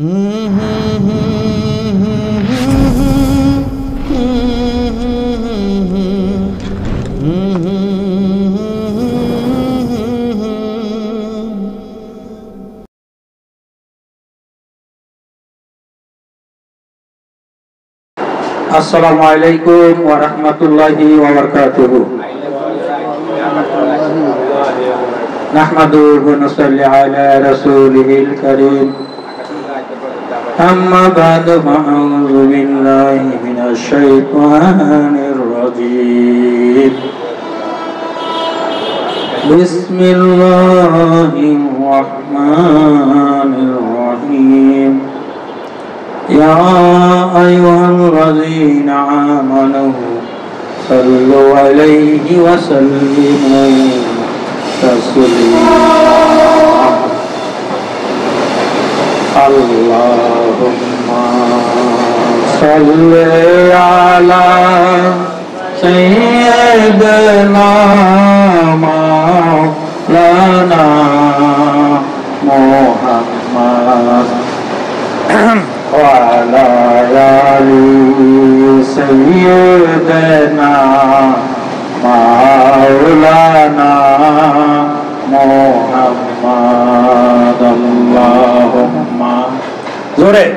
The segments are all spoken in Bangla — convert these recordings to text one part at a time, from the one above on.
আসসালামু আলাইকুম ওয়া রাহমাতুল্লাহি ওয়া বারাকাতুহু। নাহমাদুহু ওয়া নুসাল্লি আলা রাসূলিল কারীম। আম্মা বা'দু ফাআউযু বিল্লাহি মিনাশ শাইতানির রাজীম। বিসমিল্লাহির রাহমানির রাহিম। يا أيها الذين آمنوا صلوا عليه وسلموا تسليما اللهم صل على سيدنا مولانا محمد وعلى آل سيدنا مولانا محمد اللهم زوري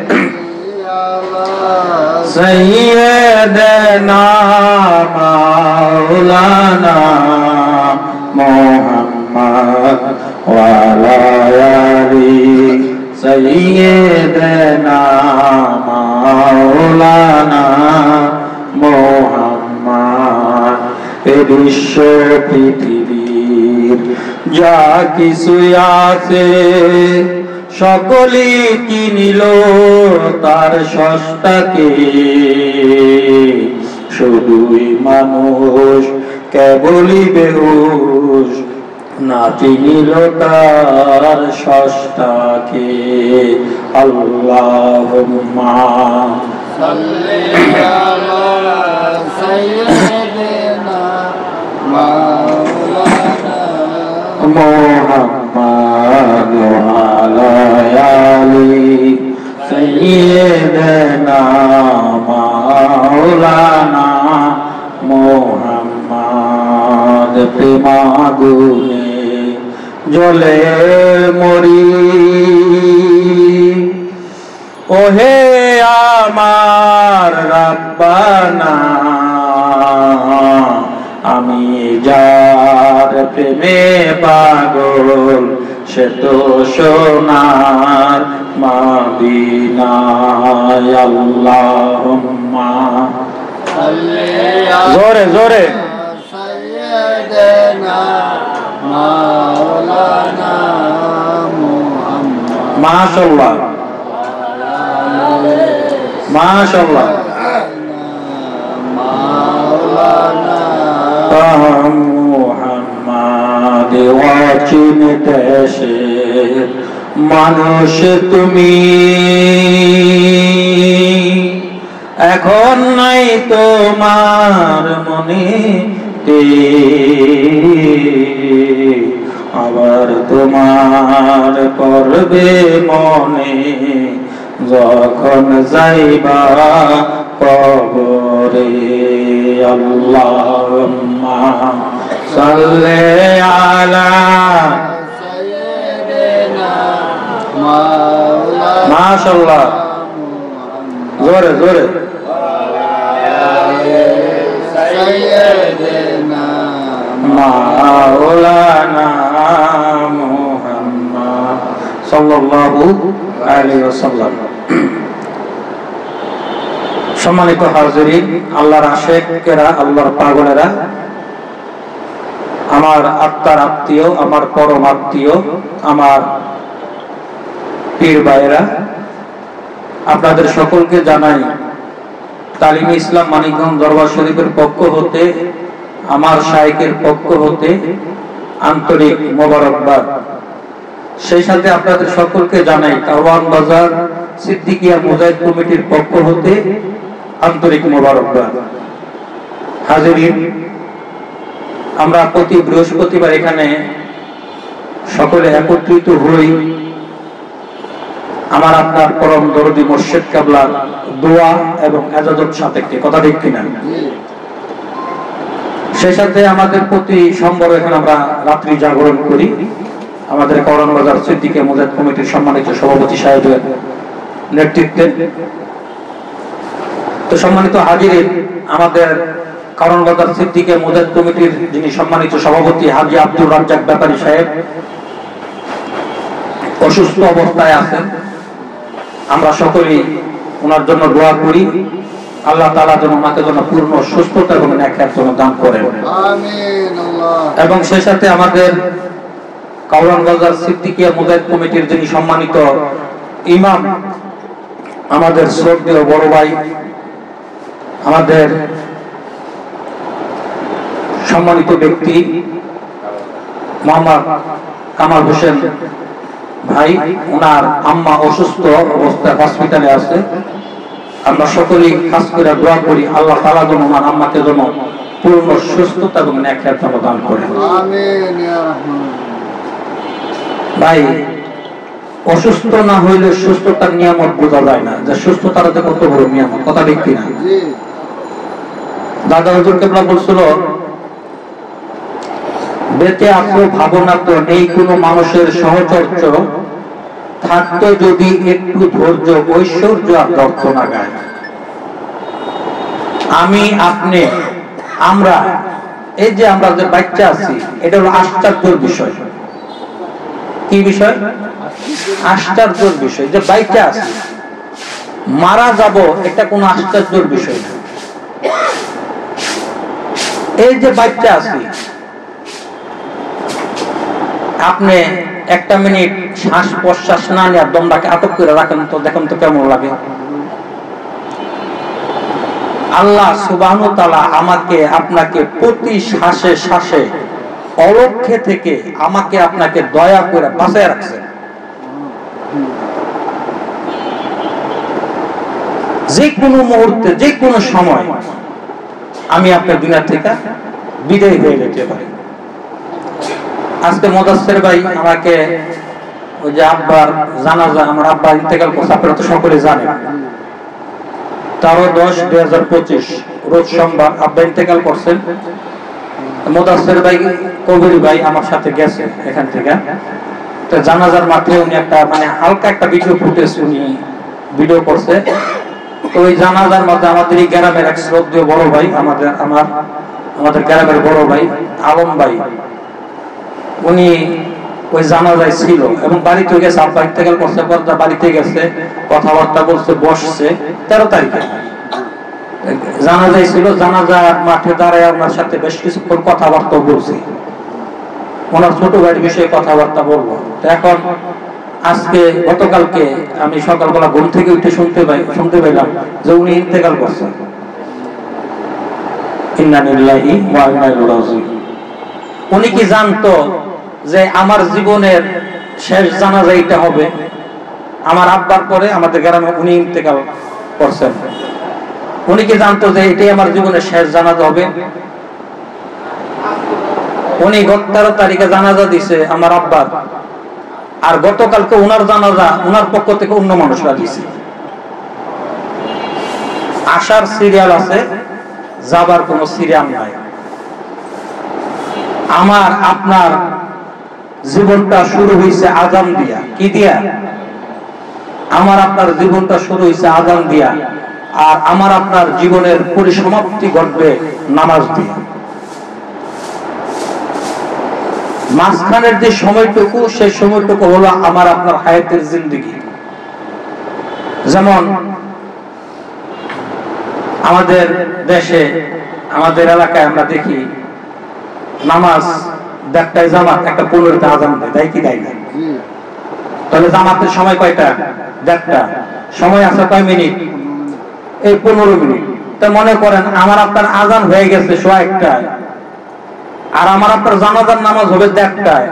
سيدنا مولانا محمد وعلى آل سيدنا مولانا محمد বিশ্ব পৃথিবীর যা কিছু আছে সকলেই কিনিল তার সস্তাকে শুধুই মানুষ কেবলই বেহুশ না চিনিল তার সস্তাকে আল্লাহুম্মা সাল্লি আলা সাইয়্যিদিনা মাওলানা মুহাম্মাদ ওয়া আলা আলি সাইয়্যিদিনা মাওলানা মুহাম্মাদ প্রেমাগুনে জলে মরি ওহে আমার রাব্বানা আমি যার প্রেমে পাগল সে তো সোনার মদিনায় আল্লাহুম্মা জোরে জোরে সাইয়্যিদানা মাওলানা মুহাম্মদ মাশাআল্লাহ মাশাআল্লাহ মাওলানা মুহাম্মদ ওয়াচিন দেশের মানুষ তুমি এখন নাই তোমার মনে আবার তোমার করবে মনে যখন যাইবা কবরে আল্লাহুম্মা সাল্লি আলা সাইয়্যিদিনা মাওলানা মাশাআল্লাহ জোরে জোরে সাইয়্যিদিনা মাওলানা মুহাম্মদ সাল্লাল্লাহু আলাইহি ওয়াসাল্লাম। সম্মানিত হাজিরিন, আল্লাহর আশিকেরা, আল্লাহর পাগলেরা, আমার আত্মার আত্মীয়, আমার পরম আত্মীয়, আমার পীর ভাইয়েরা, আপনাদের সকলকে জানাই তালিমে ইসলাম মানিকগঞ্জ দরবার শরীফের পক্ষ হতে, আমার শাইখের পক্ষ হতে আন্তরিক মোবারকবাদ। সেই সাথে আপনাদের সকলকে জানাই কারওয়ান বাজার সিদ্দিকিয়া মুজাহিদ কমিটির পক্ষ হতে আন্তরিক মোবারকবাদ। হাজিরিন, আমরা প্রতি বৃহস্পতিবার এখানে সকলে একত্রিত হই আমার আপনার পরম দরদি মুর্শিদ কেবলার দোয়া এবং এজাজত সাপেক্ষে, কথা ঠিক কিনা? সেই সাথে আমাদের প্রতি সোমবার এখানে আমরা রাত্রি জাগরণ করি আমাদের করণ বাজার সিদ্দিকে মুজাহিদ কমিটির সম্মানিত সভাপতি সাহেবের নেতৃত্বে। তো সম্মানিত হাজিরিন, আমাদের করণ বাজার সিদ্দিকে মুজাহিদ কমিটির যিনি সম্মানিত সভাপতি হাজী আব্দুর রাজ্জাক ব্যাপারী সাহেব অসুস্থ অবস্থায় আছেন। আমরা সকলেই ওনার জন্য দোয়া করি, আল্লাহ তাআলা যেন ওনাকে যেন পূর্ণ সুস্থতা এবং নেককার জন্য দান করেন, আমিন। এবং সেই সাথে আমাদের করণ বাজার সিদ্দিকিয়া মুজাহিদ কমিটির যিনি সম্মানিত ইমাম, আমাদের শ্রদ্ধেয় বড় ভাই, আমাদের সম্মানিত ব্যক্তি মোহাম্মদ কামাল হোসেন ভাই, ওনার আম্মা অসুস্থ অবস্থায় হসপিটালে আছে। আমরা সকলেই খাস করে দোয়া করি আল্লাহ তাআলা যেন ওনার আম্মাকে যেন পূর্ণ সুস্থতা এবং নেককার জন্য দান করেন, আমিন ইয়া রাহমান। ভাই, অসুস্থ না হইলে সুস্থতার নিয়ামত বোঝা যায় না, যে সুস্থতার যে কত বড় নিয়ামত, কথা ঠিক কিনা? দাদা হুজুর কেবলা বলছিল, বেঁচে আছো ভাবনা তো নেই কোনো মানুষের সহচর্য, থাকতো যদি একটু ধৈর্য ঐশ্বর্য আর দর্শনা গায়। আমি আপনি আমরা এই যে আমরা যে বাচ্চা আছি, এটা হলো আশ্চর্যের বিষয়। কি বিষয়? আশ্চর্যের বিষয়। যে বাচ্চা আছি, মারা যাব, এটা কোনো আশ্চর্যের বিষয় না। এই যে বাচ্চা আছি, আপনি একটা মিনিট শ্বাস প্রশ্বাস না নিয়ে দমটাকে আটক করে রাখেন তো, দেখেন তো কেমন লাগে। আল্লাহ সুবহানাহু ওয়া তাআলা আমাকে আপনাকে প্রতি শ্বাসে শ্বাসে অলক্ষ্যে থেকে আমাকে আপনাকে দয়া করে বাঁচায় রাখছেন। যে কোনো মুহূর্তে যে কোনো সময় আমি আপনার দুনিয়া থেকে বিদায় হয়ে যেতে পারি। আজকে মুদাসসির ভাই আমাকে ওই যে আব্বার জানাজা, আমার আব্বা ইন্তেকাল করছে, আপনারা তো সকলে জানেন। 13-10-2025 রোজ সোমবার আব্বা ইন্তেকাল করছেন। মুদাসসির ভাই কবির ভাই আমার সাথে গেছে এখান থেকে। তো জানাজার মাঠে উনি একটা মানে হালকা একটা ভিডিও ফুটেজ উনি ভিডিও করছে। তো ওই জানাজার মধ্যে আমাদের এই গ্রামের এক শ্রদ্ধেয় বড় ভাই, আমাদের গ্রামের বড় ভাই আলম ভাই, উনি ওই জানাজায় ছিল এবং বাড়িতে গেছে। আব্বা ইন্তেকাল করছে, বাড়িতে গেছে, কথাবার্তা বলছে, বসছে। 13 তারিখে জানাজায় ছিল। জানাজা মাঠে দাঁড়ায় ওনার সাথে বেশ কিছুক্ষণ কথাবার্তা বলছি, ওনার ছোট ভাইয়ের বিষয়ে কথাবার্তা বলবো। তো এখন আজকে গতকালকে আমি সকালবেলা ঘুম থেকে উঠে শুনতে পাইলাম যে উনি ইন্তেকাল করছেন। ইন্না লিল্লাহি ওয়া ইন্না ইলাইহি রাজিউন। উনি কি জানতো যে আমার জীবনের শেষ জানাজা এটা হবে? আমার আব্বার পরে আমাদের গ্রামে উনি ইন্তেকাল করছেন। উনি কি জানতো যে এটাই আমার জীবনের শেষ জানাজা হবে? উনি 13 তারিখে জানাজা দিছে আমার আব্বার, আর গতকালকে ওনার জানাজা ওনার পক্ষ থেকে অন্য মানুষরা দিছে। আসার সিরিয়াল আছে, যাবার কোনো সিরিয়াল নাই। আমার আপনার জীবনটা শুরু হয়েছে আযান দিয়া। কি দিয়া? আমার আপনার জীবনটা শুরু হয়েছে আযান দিয়া, আর আমার আপনার জীবনের পরিসমাপ্তি ঘটবে নামাজ দিয়া। মাঝখানের যে সময়টুকু, সেই সময়টুকু হলো আমার আপনার হায়াতের জিন্দেগি। যেমন আমাদের দেশে, আমাদের এলাকায় আমরা দেখি নামাজ 1টায় জামাত, 1:15 আযান দেয়, তাই কি তাই না? তাহলে জামাতের সময় কয়টা? 1টা। সময় আছে কয় মিনিট? এই 15 মিনিট। তো মনে করেন আমার আপনার আযান হয়ে গেছে 1:00টায়, আর আমার আপনার জানাজার নামাজ হবে 1:00টায়।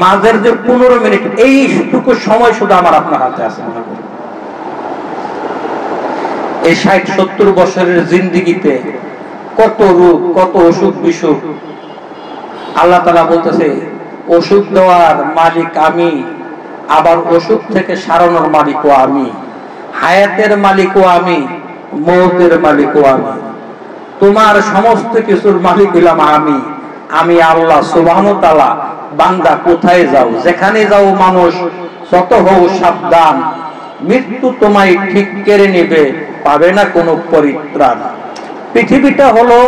মাঝের যে 15 মিনিট, এইটুকু সময় শুধু আমার আপনার হাতে আছে। এই 60-70 বছরের জিন্দেগিতে কত রোগ, কত অসুখ বিসুখ। আল্লাহ তাআলা বলতেছে ওষুধ দেওয়ার মালিক আমি, আবার অসুখ থেকে সারানোর মালিকও আমি, হায়াতের মালিকও আমি, মৌতের মালিকও আমি, তোমার সমস্ত কিছুর মালিক হইলাম আমি। আমি আল্লাহ সুবহানাহু ওয়া তাআলা। বান্দা কোথায় যাও, যেখানে যাও মানুষ যত হও সাবধান, মৃত্যু তোমায় ঠিক কেড়ে নেবে, পাবে না কোনো পরিত্রাণ। পৃথিবীটা হলো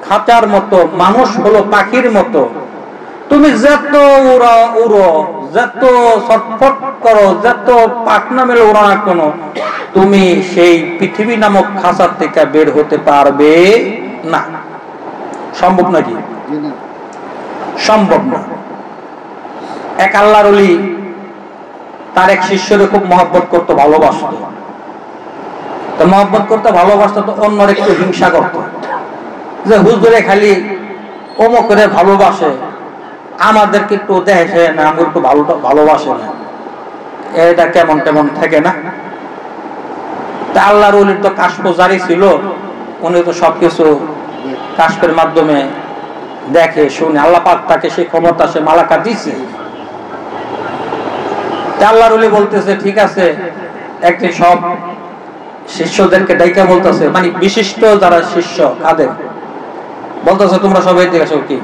খাঁচার মতো, মানুষ হলো পাখির মতো। তুমি যত উড়ো, যত ছটফট করো, যত পাখনা মেলে উড়ো না কেন, তুমি সেই পৃথিবী নামক খাঁচার থেকে বের হতে পারবে না। সম্ভব নাকি? সম্ভব না। এক আল্লাহর ওলি তার এক শিষ্যরে খুব মহব্বত করতো, ভালোবাসতো। তো মহব্বত করতে ভালোবাসতো, তো অন্যর একটু হিংসা করত, যে হুজুরে খালি অমুক করে ভালোবাসে, আমাদেরকে একটু দেখে না, আমি একটু ভালোবাসে না, এটা কেমন কেমন থাকে না। তা আল্লাহর ওলির তো কাশফ জারি ছিল, উনি তো সবকিছু কাশফের মাধ্যমে দেখে শুনে, আল্লাহ পাক তাকে সেই ক্ষমতা, সে মালাকা দিছে। আল্লাহর ওলি বলতেছে ঠিক আছে, একদিন সব শিষ্যদেরকে ডাইকা বলতেছে, মানে বিশিষ্ট যারা শিষ্য কাদের বলতেছে, তোমরা সবাই দিকে আসো, কি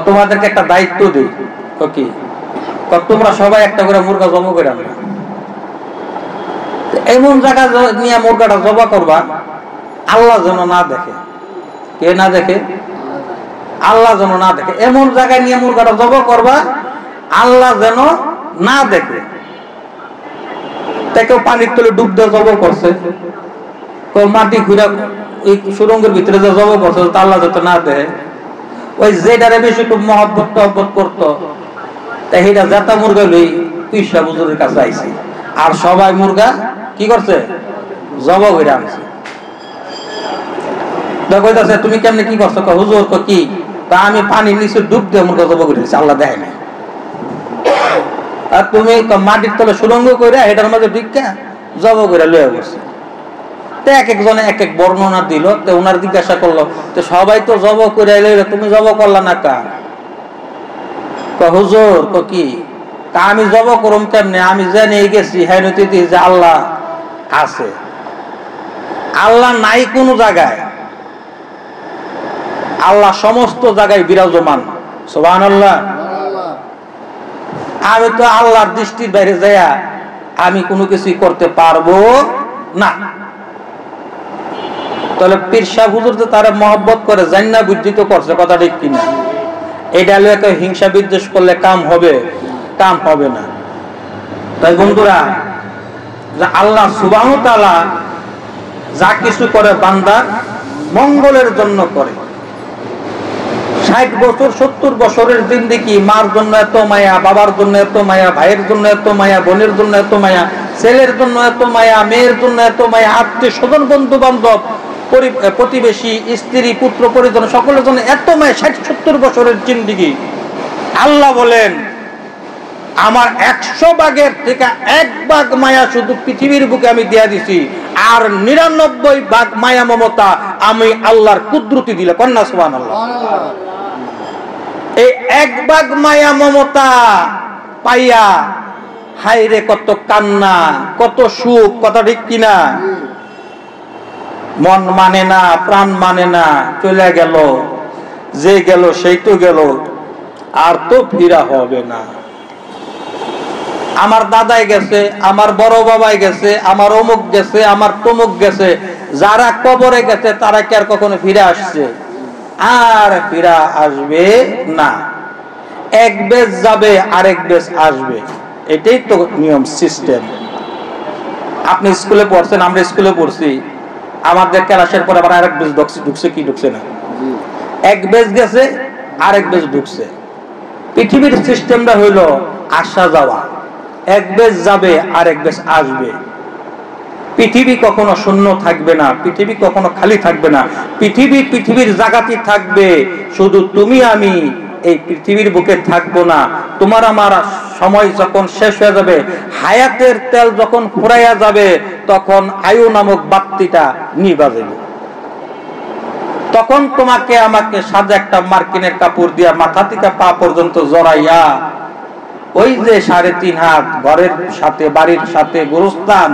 তোমাদেরকে একটা দায়িত্ব দিই, কি তোমরা সবাই একটা করে মুরগা জব করে আনবে, এমন জায়গা নিয়ে মুরগাটা জবা করবা আল্লাহ যেন না দেখে। কে না দেখে? আল্লাহ যেন না দেখে। এমন জায়গায় নিয়ে মুরগাটা জবা করবা আল্লাহ যেন না দেখে। কেউ পানির তলে ডুব দিয়ে জব করছে, কেউ মাটি ঘুরে ওই সুরঙ্গের ভিতরে যে জব করছে, আল্লাহ যাতে না দেখে। ওই যেটারে বেশি খুব মহব্বত টহব্বত করতো, তাই সেটা জাতা মুরগা লই পয়সা হুজুরের কাছে আইছে, আর সবাই মুরগা কি করছে? জব করে আনছে। কইতাছে তুমি কেমনে কি করছো? হুজুর কি? আমি পানির নিচে ডুব দিয়ে মুরগা জব করে দিচ্ছি, আল্লাহ দেখে না। আর তুমি মাটির তলে সুরঙ্গ করে এটার মধ্যে ঢিকা জব করে লয়ে বসছে। তো এক একজনে এক এক বর্ণনা দিল। তো ওনার জিজ্ঞাসা করলো, তো সবাই তো জব করে লইল, তুমি জব করলা না কা? হুজুর কি আমি জব করুম কেমনে? আমি জেনে গেছি হ্যাঁ যে আল্লাহ আছে। আল্লাহ নাই কোন জায়গায়, আল্লাহ সমস্ত জায়গায় বিরাজমান। সুবহানাল্লাহ। আমি তো আল্লাহর দৃষ্টির বাইরে যাইয়া আমি কোনো কিছুই করতে পারবো না। তাহলে পীর সাহেব হুজুর তো তারা মহব্বত করে জান্না বুদ্ধিত করছে, কথা ঠিক কিনা? এটা লোকে হিংসা বিদ্বেষ করলে কাম হবে? কাম হবে না। তাই বন্ধুরা, আল্লাহ সুবহানাহু ওয়া তাআলা যা কিছু করে বান্দার মঙ্গলের জন্য করে। 60 বছর 70 বছরের জিন্দেগি, মার জন্য এত মায়া, বাবার জন্য এত মায়া, ভাইয়ের জন্য এত মায়া, বোনের জন্য এত মায়া, ছেলের জন্য এত মায়া, মেয়ের জন্য এত মায়া, আত্মীয় স্বজন বন্ধু বান্ধব প্রতিবেশী স্ত্রী পুত্র পরিজন সকলের জন্য এত মায়া। 60-70 বছরের জিন্দেগি। আল্লাহ বলেন আমার 100 ভাগের থেকে 1 ভাগ মায়া শুধু পৃথিবীর বুকে আমি দিয়া দিছি, আর 99 ভাগ মায়া মমতা আমি আল্লাহর কুদরতি দিলে। কন্যা সুবহানাল্লাহ। এই 1 ভাগ মায়া মমতা পাইয়া হায়রে কত কান্না, কত সুখ, কথা ঠিক কিনা? মন মানে না, প্রাণ মানে না, চলে গেল, যে গেল সেই তো গেল, আর তো ফিরা হবে না। আমার দাদাই গেছে, আমার বড় বাবাই গেছে, আমার অমুক গেছে, আমার তমুক গেছে, যারা কবরে গেছে তারা কি আর কখনো ফিরে আসছে? আর ফিরা আসবে না। এক বেশ যাবে, আরেক বেশ আসবে, এটাই তো নিয়ম, সিস্টেম। আপনি স্কুলে পড়ছেন, আমরা স্কুলে পড়ছি, আমাদের ক্লাসের পর আবার আরেক বেশ ঢুকছে কি ঢুকছে না? এক বেশ গেছে, আরেক বেশ ঢুকছে। পৃথিবীর সিস্টেমটা হইল আসা যাওয়া, এক বেশ যাবে, আরেক বেশ আসবে। পৃথিবী কখনো শূন্য থাকবে না, পৃথিবী কখনো খালি থাকবে না। পৃথিবীর জায়গাতে থাকবে, শুধু তুমি আমি এই পৃথিবীর বুকে থাকবো না। তোমার আমার সময় যখন শেষ হয়ে যাবে, হায়াতের তেল যখন ফুরাইয়া যাবে, তখন আয়ু নামক বাতিটা নিভা যাবে। তখন তোমাকে আমাকে সাদা একটা মার্কিনের কাপড় দিয়া মাথা থেকে পা পর্যন্ত জড়াইয়া ওই যে 3.5 হাত ঘরের সাথে বাড়ির সাথে গোরস্থান,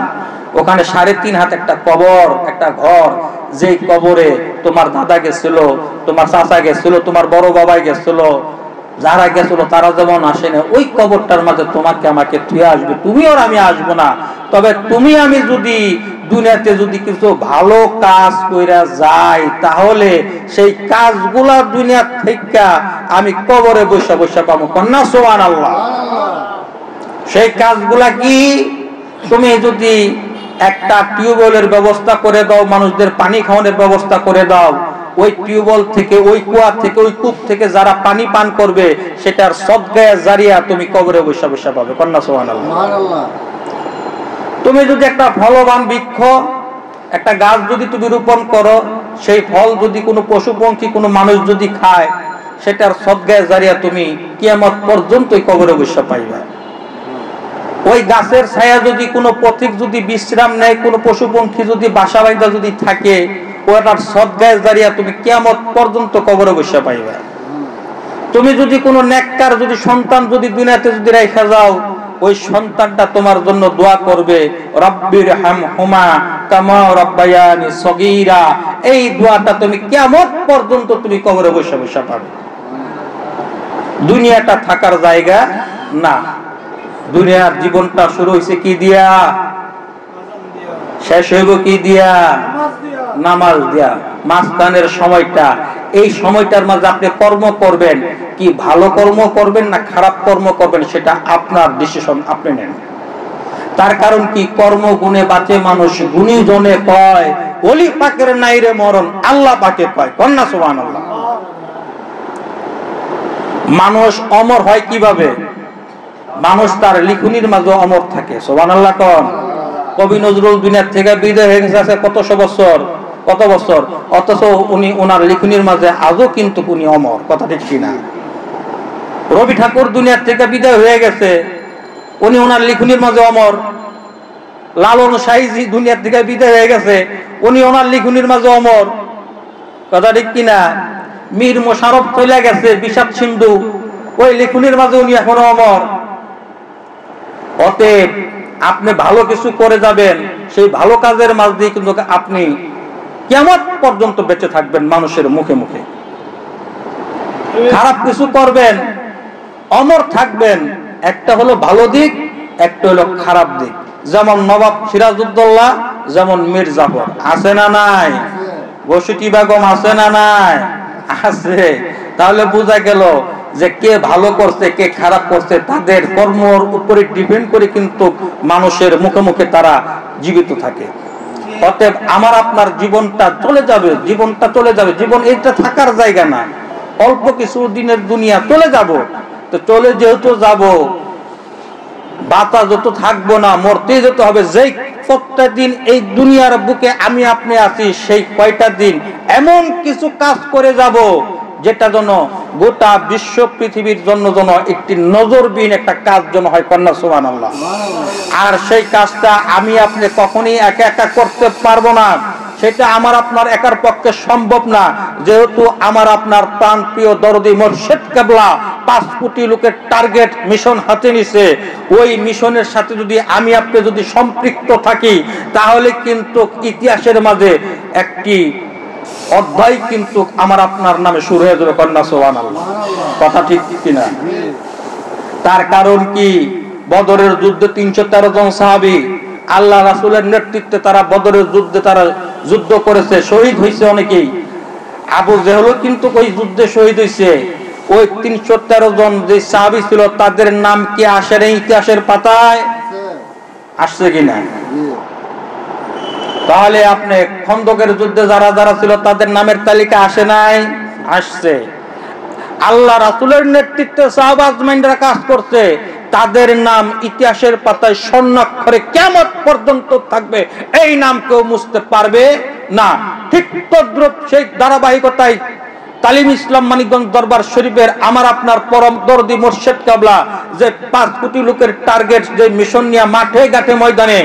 ওখানে 3.5 হাত একটা কবর, একটা ঘর, যেই কবরে তোমার দাদা গেছিল, তোমার চাচা গেছিল, তোমার বড় বাবাই গেছিল, যারা গেছিল তারা যেমন আসে না, ওই কবরটার মাঝে তোমাকে আমাকে তুই আসবে, তুমি আর আমি আসবো না। তবে তুমি আমি যদি দুনিয়াতে যদি কিছু ভালো কাজ কইরা যাই, তাহলে সেই কাজগুলা দুনিয়া থেকে আমি কবরে বসে বসে পাবো। কন্যা সুবহানাল্লাহ। সেই কাজগুলা কি? তুমি যদি একটা টিউবওয়েলের ব্যবস্থা করে দাও, মানুষদের পানি খাওয়ানোর ব্যবস্থা করে দাও, ওই টিউবওয়েল থেকে, ওই কুয়া থেকে, ওই কূপ থেকে যারা পানি পান করবে, সেটার সদকায়ে জারিয়া তুমি কবরে বসে বসে পাবে। কন্যা সুবহানাল্লাহ। তুমি যদি একটা ফলবান বৃক্ষ, একটা গাছ যদি তুমি রোপণ করো, সেই ফল যদি কোনো পশু পঙ্খী, কোনো মানুষ যদি খায়, সেটার সদকায়ে জারিয়া তুমি কিয়ামত পর্যন্ত কবরে বসে পাইবা। ওই গাছের ছায়া যদি কোনো পথিক যদি বিশ্রাম নেয়, কোনো পশু পঙ্খী যদি বাসা বাঁধা যদি থাকে, ওটার সদকায়ে জারিয়া তুমি কিয়ামত পর্যন্ত কবরে বসে পাইবা। তুমি যদি কোনো নেককার যদি সন্তান যদি দুনিয়াতে যদি রেখে যাও, ওই সন্তানটা তোমার জন্য দোয়া করবে, রব্বির হামহুমা কামা রাব্বায়ানি সগীরা। এই দোয়াটা তুমি কিয়ামত পর্যন্ত তুমি কবরে বসে বসে পাবে। দুনিয়াটা থাকার জায়গা না। দুনিয়ার জীবনটা শুরু হয়েছে কি দিয়া, শেষ হইব কি দিয়া? নামাজ দিয়া। মাঝখানের সময়টা, এই সময়টার মাঝে আপনি কর্ম করবেন, কি ভালো কর্ম করবেন না খারাপ কর্ম করবেন, সেটা আপনার ডিসিশন, আপনি নেন। তার কারণ কি? কর্ম গুণে বাঁচে মানুষ, গুণী জনে কয় ওলি পাকের নাইরে মরণ, আল্লাহ পাকে কয়। কন্যা সুবহানাল্লাহ। মানুষ অমর হয় কিভাবে? মানুষ তার লিখনির মাঝে অমর থাকে। সুবহানাল্লাহ কোন? কবি নজরুল দুনিয়া থেকে বিদায় হয়ে গেছে কত বছর, অথচ উনি ওনার লিখনির মাঝে আজও কিন্তু উনি অমর। কথা ঠিক কিনা? রবি ঠাকুর দুনিয়া থেকে বিদায় হয়ে গেছে, উনি ওনার লিখনির মাঝে অমর। লালন সাইজি দুনিয়া থেকে বিদায় হয়ে গেছে, উনি ওনার লিখনির মাঝে অমর। কথা ঠিক কিনা? মীর মোশাররফ চলে গেছে, বিষাদ সিন্ধু, ওই লিখনির মাঝে উনি এখনো অমর। অতএব আপনি ভালো কিছু করে যাবেন, সেই ভালো কাজের মাঝ দিয়ে কিন্তু আপনি কিয়ামত পর্যন্ত বেঁচে থাকবেন মানুষের মুখে মুখে। খারাপ কিছু করবেন, অমর থাকবেন। একটা হলো ভালো দিক, একটা হলো খারাপ দিক। যেমন নবাব সিরাজউদ্দৌলা, যেমন মীর জাফর। আছে না নাই? বসুটি বেগম আছে না নাই? আছে। তাহলে বোঝা গেল যে কে ভালো করছে কে খারাপ করছে, তাদের কর্মর উপরে ডিপেন্ড করে কিন্তু মানুষের মুখে মুখে তারা জীবিত থাকে। অতএব আমার আপনার জীবনটা চলে যাবে, জীবন এটা থাকার জায়গা না। অল্প কিছু দিনের দুনিয়া, চলে যাব। তো চলে যেহেতু যাব, বাতা যত থাকবো না, মরতেই যেতে হবে। যেই কয়টা দিন এই দুনিয়ার বুকে আমি আপনি আছি, সেই কয়টা দিন এমন কিছু কাজ করে যাব, যেটা যেন গোটা বিশ্ব পৃথিবীর জন্য একটি নজরবিহীন একটা কাজ যেন হয়। কন্যা সুবহানাল্লাহ। আর সেই কাজটা আমি আপনি কখনই একা একা করতে পারবো না, সেটা আমার আপনার একার পক্ষে সম্ভব না। যেহেতু আমার আপনার প্রাণ প্রিয় দরদি মুর্শিদ কেবলা 5 কোটি লোকের টার্গেট মিশন হাতে নিছে, ওই মিশনের সাথে যদি আমি আপনি যদি সম্পৃক্ত থাকি, তাহলে কিন্তু ইতিহাসের মাঝে একটি অধ্যায় কিন্তু আমার আপনার নামে শুরু হয়ে যাবে। কন্যা সুবহানাল্লাহ। কথা ঠিক কিনা? তার কারণ কি? বদরের যুদ্ধে 313 জন সাহাবী আল্লাহ রাসূলের নেতৃত্বে তারা বদরের যুদ্ধে তারা যুদ্ধ করেছে, শহীদ হয়েছে অনেকেই। আবু জেহেলও কিন্তু ওই যুদ্ধে শহীদ হয়েছে। ওই 313 জন যে সাহাবী ছিল, তাদের নাম কি আসে এই ইতিহাসের পাতায়? আসছে কিনা? তাহলে আপনি খন্দকের যুদ্ধে যারা যারা ছিল, তাদের নামের তালিকা আসে নাই? আসছে। আল্লাহ রাসূলের নেতৃত্বে সাহাবা আজমাইনরা কাজ করছে, তাদের নাম ইতিহাসের পাতায় স্বর্ণাক্ষরে কিয়ামত পর্যন্ত থাকবে। এই নাম কেউ মুছতে পারবে না। ঠিক তদ্রুপ সেই ধারাবাহিকতায় তালিম ইসলাম মানিকগঞ্জ দরবার শরীফের আমার আপনার পরম দরদি মুর্শিদ কেবলা যে 5 কোটি লোকের টার্গেট, যে মিশন নিয়ে মাঠে ঘাটে ময়দানে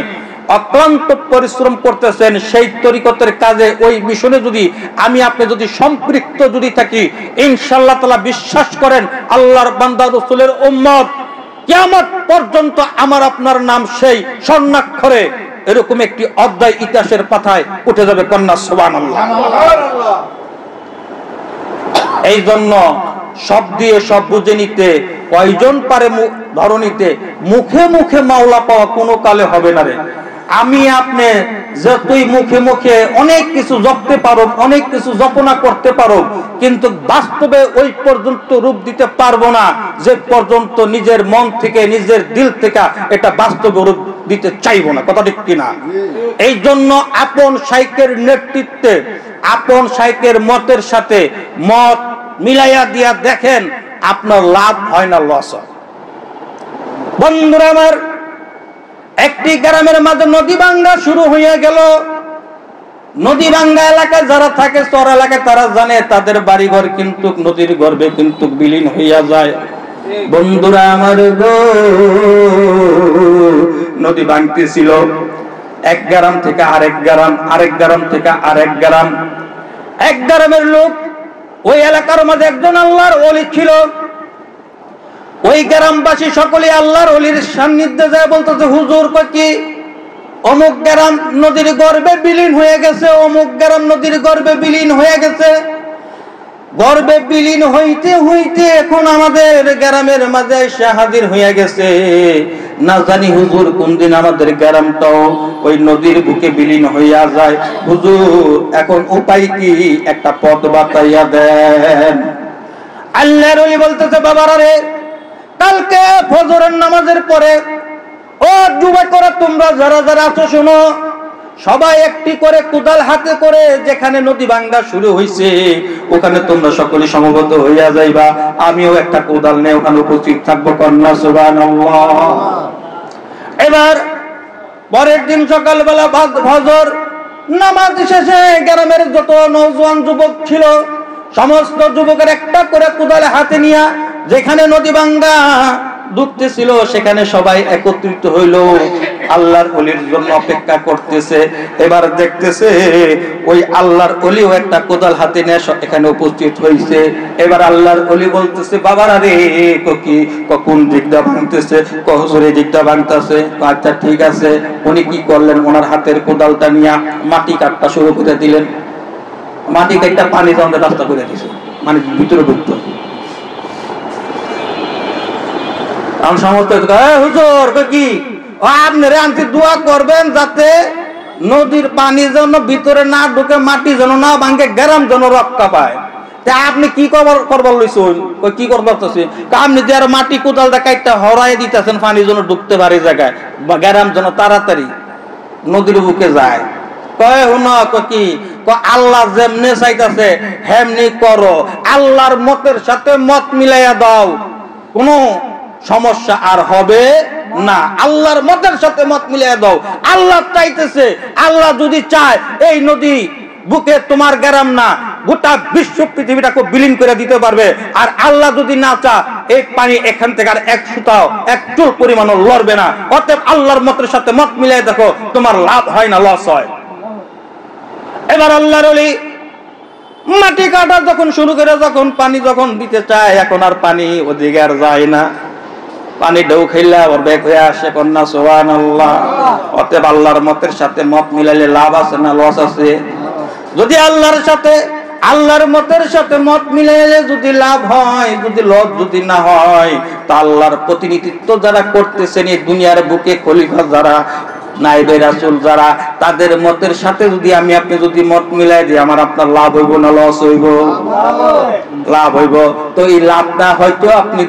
অক্লান্ত পরিশ্রম করতেছেন, সেই তরিকতের কাজে ওই মিশনে যদি আমি আপনি যদি সম্পৃক্ত যদি থাকি, ইনশাআল্লাহ তাআলা বিশ্বাস করেন আল্লাহর বান্দা রাসূলের উম্মত কিয়ামত পর্যন্ত আমার আপনার নাম সেই স্বর্ণাক্ষরে এরকম একটি অধ্যায় ইতিহাসের পাতায় উঠে যাবে। কন্যা সুবহানাল্লাহ। এই জন্য সব দিয়ে সব বুঝে নিতে কয়জন পারে ধরনীতে, মুখে মুখে মাওলা পাওয়া কোনো কালে হবে না রে। আমি আপনি যতই মুখে মুখে অনেক কিছু জপতে পারো, অনেক কিছু জপনা করতে পারো, কিন্তু বাস্তবে ওই পর্যন্ত রূপ দিতে পারবো না যে পর্যন্ত নিজের মন থেকে, নিজের দিল থেকে এটা বাস্তবে রূপ দিতে চাইবো না। কথা ঠিক কিনা? এই জন্য আপন শাইখের নেতৃত্বে, আপন শাইখের মতের সাথে মত মিলাইয়া দিয়া দেখেন আপনার লাভ হয় না, লস হয়। বন্ধুরা আমার, একটি গ্রামের মাঝে নদী ভাঙ্গা শুরু হয়ে গেল। নদী ভাঙ্গা এলাকায় যারা থাকে, চর এলাকায়, তারা জানে তাদের বাড়িঘর কিন্তু নদীর গর্ভে কিন্তু বিলীন হইয়া যায়। বন্ধুরা আমার গো, নদী ভাঙতেছিল এক গ্রাম থেকে আরেক গ্রাম, আরেক গ্রাম থেকে আরেক গ্রাম। এক গ্রামের লোক, ওই এলাকার মাঝে একজন আল্লাহর ওলি ছিল। ওই গ্রামবাসী সকলে আল্লাহর ওলির সান্নিধ্যে যায়, বলতেছে হুজুর কি অমুক গ্রাম নদীর গর্ভে বিলীন হয়ে গেছে, অমুক গ্রাম নদীর গর্ভে বিলীন হয়ে গেছে। গর্ভে বিলীন হইতে হইতে এখন আমাদের গ্রামের মাঝে এসে হাজির হয়ে গেছে। না জানি হুজুর কোন দিন আমাদের গ্রামটাও ওই নদীর বুকে বিলীন হইয়া যায়। হুজুর এখন উপায় কি? একটা পথ বাতাইয়া দেন। আল্লাহর ওলি বলতেছে, বাবারা রে, কালকে ফজরের নামাজের পরে ও যুবকরা তোমরা যারা যারা আছো শোনো, সবাই একটি করে কোদাল হাতে করে যেখানে নদী ভাঙ্গা শুরু হইছে ওখানে তোমরা সকলে সমবেত হইয়া যাইবা। আমিও একটা কোদাল নিয়ে ওখানে উপস্থিত থাকবো। কন্যা সুবহানাল্লাহ। এবার পরের দিন সকালবেলা ফজর নামাজ শেষে গ্রামের যত নওজোয়ান যুবক ছিল সমস্ত যুবকের একটা করে কোদাল হাতে নিয়ে যেখানে নদী ভাঙ্গা ডুবতেছিল সেখানে সবাই একত্রিত হইল, আল্লাহর ওলির জন্য অপেক্ষা করতেছে। এবার দেখতেছে ওই আল্লাহর ওলিও একটা কোদাল হাতে নিয়ে এখানে উপস্থিত হয়েছে। এবার আল্লাহর ওলি বলতেছে, বাবারা রে, কি কোন দিকটা ভাঙতেছে? হুজুরের দিকটা ভাঙতেছে। আচ্ছা ঠিক আছে। উনি কি করলেন? ওনার হাতের কোদালটা নিয়ে মাটি কাটতে শুরু করে দিলেন। মাটি কাটটা পানি জমতে রাস্তা করে দিছে, মানে ভিতরে ঢুকতো। সমস্ত হুজুর কি আপনারা আনতে দোয়া করবেন যাতে নদীর পানি যেন ভিতরে না ঢুকে, মাটি যেন না ভাঙে, গ্রাম যেন রক্ষা পায়। আপনি কি করবার লইছেন? কি করবার? আপনি যে আর মাটি কোদাল কাইটা হরাই দিতেছেন পানি যেন ঢুকতে পারে জায়গায়, গ্রাম যেন তাড়াতাড়ি নদীর বুকে যায়। কয় হুনা কি আল্লাহ যেমনি চাইতেছে হেমনি করো, আল্লাহর মতের সাথে মত মিলাইয়া দাও, কোন সমস্যা আর হবে না। আল্লাহর মতের সাথে মত মিলিয়ে দাও। আল্লাহ চাইতেছে, আল্লাহ যদি চায় এই নদী বুকে তোমার গ্রাম না গোটা বিশ্ব পৃথিবীটাকে বিলীন করে দিতে পারবে। আর আল্লাহ যদি না চায় এই পানি এখান থেকে আর এক সুতাও এক চুল পরিমাণও লড়বে না। অতএব আল্লাহর মতের সাথে মত মিলিয়ে দেখো, তোমার লাভ হয় না, লস হয়। এবার আল্লাহর ওলি মাটি কাটা যখন শুরু করে, যখন পানি যখন দিতে চায়, এখন আর পানি ওদিকে আর যায় না। পানি ঢেউ খেললে আবার বেগ হয়ে আসে। কন্যা সুবহানাল্লাহ। অতএব আল্লাহর মতের সাথে মত মিলাইলে লাভ আছে না লস আছে? যদি আল্লাহর সাথে, আল্লাহর মতের সাথে মত মিলাইলে যদি লাভ হয়, যদি লস যদি না হয়, তা আল্লাহর প্রতিনিধিত্ব যারা করতেছেন এই দুনিয়ার বুকে, খলিফা যারা, নাইবে রাসূল যারা, তাদের মতের সাথে যদি আমি আপনি যদি মত মিলাই দিই, আমার আপনার লাভ হইব না লস হইব? লাভ হইব। তো এই লাভটা হয়তো আপনি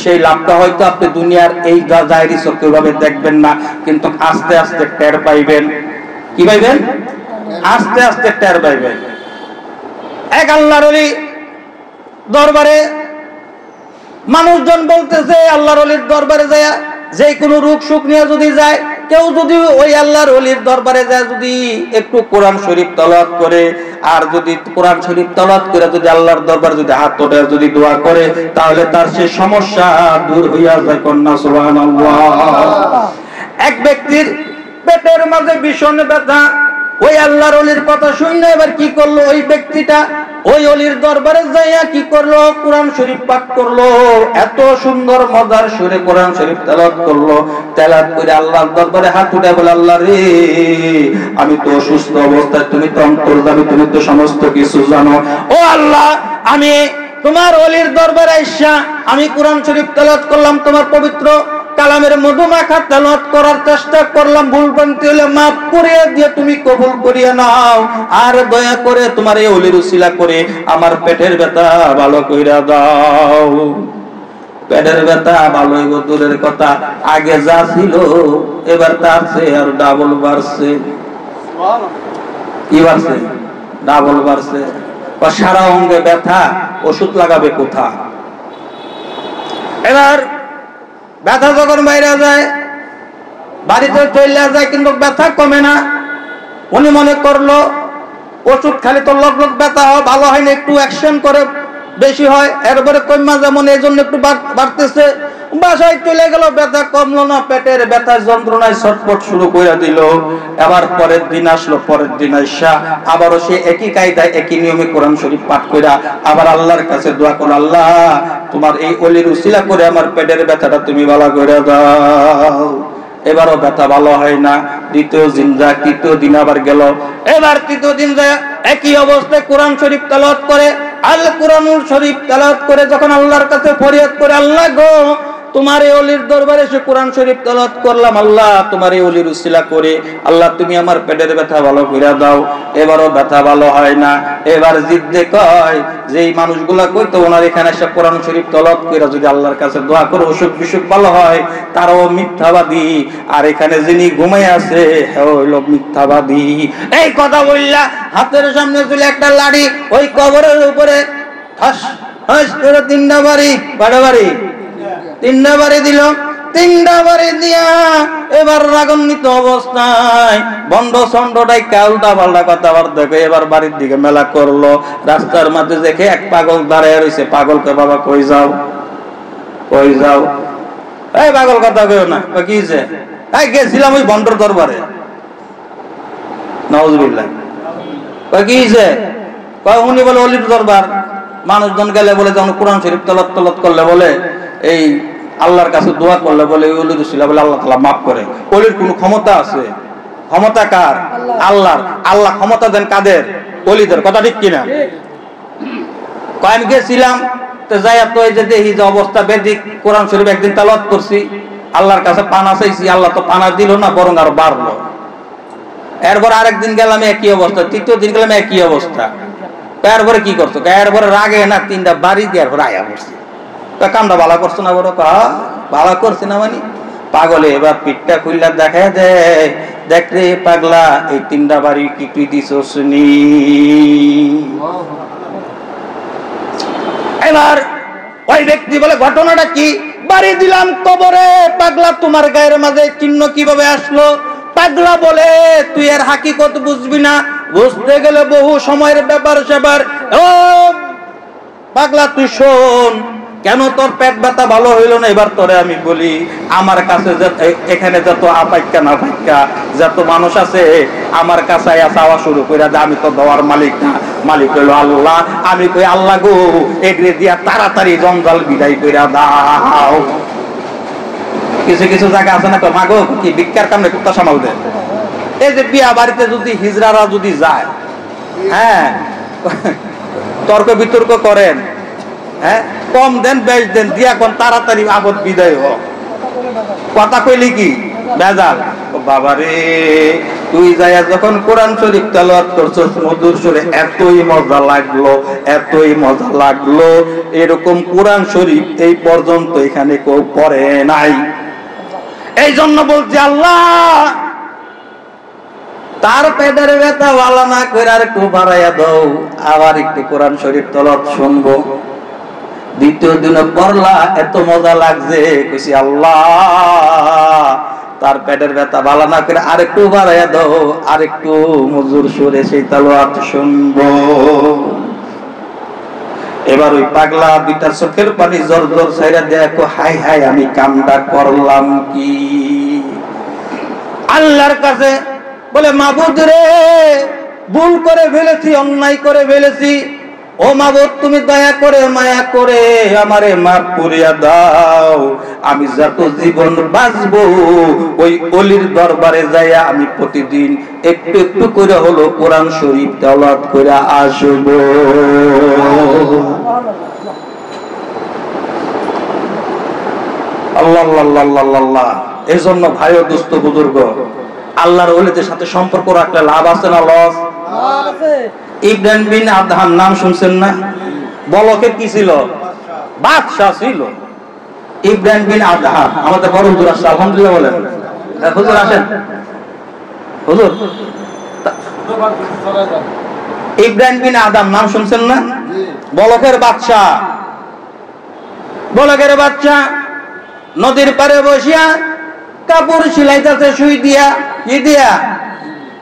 সেই লাভটা হয়তো আপনি দুনিয়ার এই জাহেরি চক্ষে ভাবে দেখবেন না, কিন্তু আস্তে আস্তে টের পাইবেন। কি পাইবেন? আস্তে আস্তে টের পাইবেন। এক আল্লাহর ওলি দরবারে মানুষজন বলতেছে, আল্লাহর ওলির দরবারে যায় যে কোনো রোগ সুখ নিয়ে যদি যায়, কেউ যদি ওই আল্লাহর ওলির দরবারে যায় যদি একটু কোরআন শরীফ তেলাওয়াত করে, আর যদি কোরআন শরীফ তেলাওয়াত করে যদি আল্লাহর দরবারে যদি হাত তোলে যদি দোয়া করে, তাহলে তার সেই সমস্যা দূর হইয়া যায়। কন্যা সুবহানাল্লাহ। এক ব্যক্তির পেটের মাঝে ভীষণ ব্যথা, ওই আল্লাহর ওলির কথা শুনে এবার কি করলো, ওই ব্যক্তিটা ওই অলির দরবারে যাইয়া কি করলো? কোরআন শরীফ পাঠ করলো। এত সুন্দর মজার সুরে কোরআন শরীফ তেলাওয়াত করলো। তেলাওয়াত করে আল্লাহর দরবারে হাত উঠে বলে, আল্লাহ রে, আমি তো অসুস্থ অবস্থায়, তুমি তো অন্তর্যামী, তুমি তো সমস্ত কিছু জানো। ও আল্লাহ, আমি তোমার অলির দরবারে আইসা আমি কোরআন শরীফ তেলাওয়াত করলাম, তোমার পবিত্র কালামের মধুমাখা তেলাওয়াত করার চেষ্টা করলাম, ভুল ভ্রান্তি হলে মাফ করিয়ে দিয়ে তুমি কবুল করিয়ে নাও। আর দয়া করে তোমার এই ওলির উসিলা করে আমার পেটের ব্যথা ভালো কইরা দাও। পেটের ব্যথা ভালো হইব দূরের কথা, আগে যা ছিল এবার তার চেয়ে আর ডাবল বাড়ছে। কি বাড়ছে? ডাবল বাড়ছে। সারা অঙ্গে ব্যথা, ওষুধ লাগাবে কোথা? এবার ব্যথা যখন বাইরে যায়, বাড়িতে চলে যায়, কিন্তু ব্যথা কমে না। উনি মনে করলো ওষুধ খালি তো লগ লগ ব্যথা হয়, ভালো হয় না, একটু অ্যাকশন করে বেশি হয়, এরপরে কমা যেমন এই জন্য একটু বাড়তেছে। বাসায় চলে গেল, ব্যথা কমলো না, পেটের ব্যথা যন্ত্রণায় ছটফট শুরু করে দিল। আবার পরের দিন আসলো, পরের দিন আইসা আবারও সে একই কায়দায় একই নিয়মে কোরআন শরীফ পাঠ কইরা আবার আল্লাহর কাছে দোয়া করল, আল্লাহ তোমার এই ওলির উসিলা করে আমার পেটের ব্যথাটা তুমি ভালো করে দাও। এবারও ব্যথা ভালো হয় না। দ্বিতীয় দিন যায়, তৃতীয় দিন আবার গেল। এবার তৃতীয় দিন যায়, একই অবস্থায় কোরআন শরীফ তেলাওয়াত করে। আল্লাহ কোরআনুল শরীফ তেলাওয়াত করে যখন আল্লাহর কাছে ফরিয়াদ করে, আল্লাহ গো, তোমার এই ওলির দরবারে এসে কোরআন শরীফ তেলাওয়াত করলাম, আল্লাহ তোমার এই ওলির উসিলা করে আল্লাহ তুমি আমার পেটের ব্যথা ভালো করে দাও। এবারও ব্যথা ভালো হয় না। এবার জিদ্দে কয় যে এই মানুষগুলা কইতো ওনার এখানে এসে কোরআন শরীফ তেলাওয়াত করে যদি আল্লাহর কাছে দোয়া করে অসুখ বিসুখ ভালো হয়, তারাও মিথ্যাবাদী, আর এখানে যিনি ঘুমাই আছে হ্যাঁ হইল মিথ্যাবাদী। এই কথা বললা হাতের সামনে ছিল একটা লাঠি, ওই কবরের উপরে ঠাস ঠাস করে তিনটা বাড়ি, কয়টা বাড়ি? তিনটা বাড়ি দিল। তিনটা বাড়ি দিয়া এবার রাগান্বিত অবস্থায় বন্ধ ছন্দটাই উল্টা পাল্টা কথাবার্তা দেখে এবার বাড়ির দিকে মেলা করলো। রাস্তার মাঝে দেখে এক পাগল দাঁড়িয়ে রয়েছে। পাগলকে, বাবা কই যাও, কই যাও? এই পাগল কথা কেউ না, কি যে তাই গেছিলাম ওই বন্ধর দরবারে। নাউজুবিল্লাহ। কি যে কয় উনি বলে অলির দরবার, মানুষজন গেলে বলে যখন কোরআন শরীফ তেলাওয়াত করলে বলে এই আল্লাহর কাছে দোয়া করলে বলে ওই অলির উসিলা বলে আল্লাহ তাআলা মাফ করে। অলির কোনো ক্ষমতা আছে? ক্ষমতা কার? আল্লাহর। আল্লাহ ক্ষমতা দেন কাদের? অলিদের। কথা ঠিক কিনা? কয় আমি গেছিলাম তো যাইয়া তো এই যে দেখি যে অবস্থা বেদিক, কোরআন শরীফ একদিন তেলাওয়াত করছি, আল্লাহর কাছে পানা চাইছি, আল্লাহ তো পানা দিল না, বরং আরো বাড়লো। এরপর আরেকদিন গেলাম একই অবস্থা, তৃতীয় দিন গেলাম একই অবস্থা। এরপরে কি করছো? এরপরে রাগে না তিনটা বাড়ি দিয়ে এরপরে আয়া করছি। কামটা ভালো করছো না? বড় ভালো করছি না মানে পাগলে এবার পিঠটা খুললা দেখা দেয়, দেখ রে পাগলা, এই তিনটা বাড়ি কি তুই দিছস নি? এবার ওই ব্যক্তি বলে ঘটনাটা কি? বাড়ি দিলাম কবরে। পাগলা, তোমার গায়ের মাঝে চিহ্ন কিভাবে আসলো? পাগলা বলে তুই এর হাকিকত বুঝবি না, বুঝতে গেলে বহু সময়ের ব্যাপার সেবার। ও পাগলা তুই শোন, কেন তোর পেট ব্যথা ভালো হইল না এবার তোরে আমি বলি। আমার কাছে এখানে যত আপাইকা না পাইকা যত মানুষ আছে আমার কাছে চাওয়া শুরু করে যে আমি তো দেওয়ার মালিক না, মালিক হইল আল্লাহ। আমি কই আল্লাহ গো, এগরে দিয়া তাড়াতাড়ি জঞ্জাল বিদায় কইরা দাও। কিছু কিছু জায়গা আছে না তো মাগো কি ভিক্ষার কামে কুত্তা সামাল দেয়। এই যে বিয়া বাড়িতে যদি হিজড়ারা যদি যায়, হ্যাঁ তর্ক বিতর্ক করেন, হ্যাঁ কম দেন বেশ দেন দিয়া কোন তাড়াতাড়ি আপদ বিদায় হোক। কথা কইলি কি বেজাল? বাবারে তুই যাইয়া যখন কোরআন শরীফ তেলাওয়াত করছস মধুর সুরে, এতই মজা লাগলো, এতই মজা লাগলো, এরকম কোরআন শরীফ এই পর্যন্ত এখানে কেউ পড়ে নাই। এই জন্য বলছি আল্লাহ তার পেটের ব্যথা ভালো না করে আর একটু বাড়াইয়া দাও, আবার একটু কোরআন শরীফ তেলাওয়াত শুনবো। দ্বিতীয় দিনে পড়লা, এত মজা লাগছে, কইছি আল্লাহ তার পেটের ব্যথা ভালো না করে আর একটু বাড়াইয়া দাও, আর একটু মজুর সুরে সেই তেলাওয়াত শুনবো। এবার ওই পাগলা দুইটা চোখের পানি জোর জোর ছাইরা দেখো, হাই হাই আমি কামটা করলাম কি? আল্লাহর কাছে বলে মাবুদ রে, ভুল করে ফেলেছি, অন্যায় করে ফেলেছি, ও মাবুদ তুমি দয়া করে মায়া করে আমারে মাফ করিয়া দাও, আমি যত জীবন বাঁচবো ওই ওলির দরবারে যাইয়া আমি প্রতিদিন একটু একটু করে হলো কোরআন শরীফ তেলাওয়াত করে আসবো। আল্লাহ আল্লাহ আল্লাহ আল্লাহ। এই জন্য ভাই ও দোস্ত বুজুর্গ, আল্লাহর ওলিদের সাথে সম্পর্ক রাখলে লাভ আছে না লস আছে? ইব্রাহিম বিন আদহাম নাম শুনছেন না? বলকে কি ছিল? বাদশাহ ছিল। ইব্রাহিম বিন আদহাম আমাদের বড় হুজুর আসছে, আলহামদুলিল্লাহ বলেন। হুজুর আসেন, হুজুর। ইব্রাহিম বিন আদহাম নাম শুনছেন না? বলকের বাদশাহ। বলকের বাদশাহ নদীর পারে বসিয়া কাপড় সিলাইতেছে সুই দিয়া, কি দিয়া?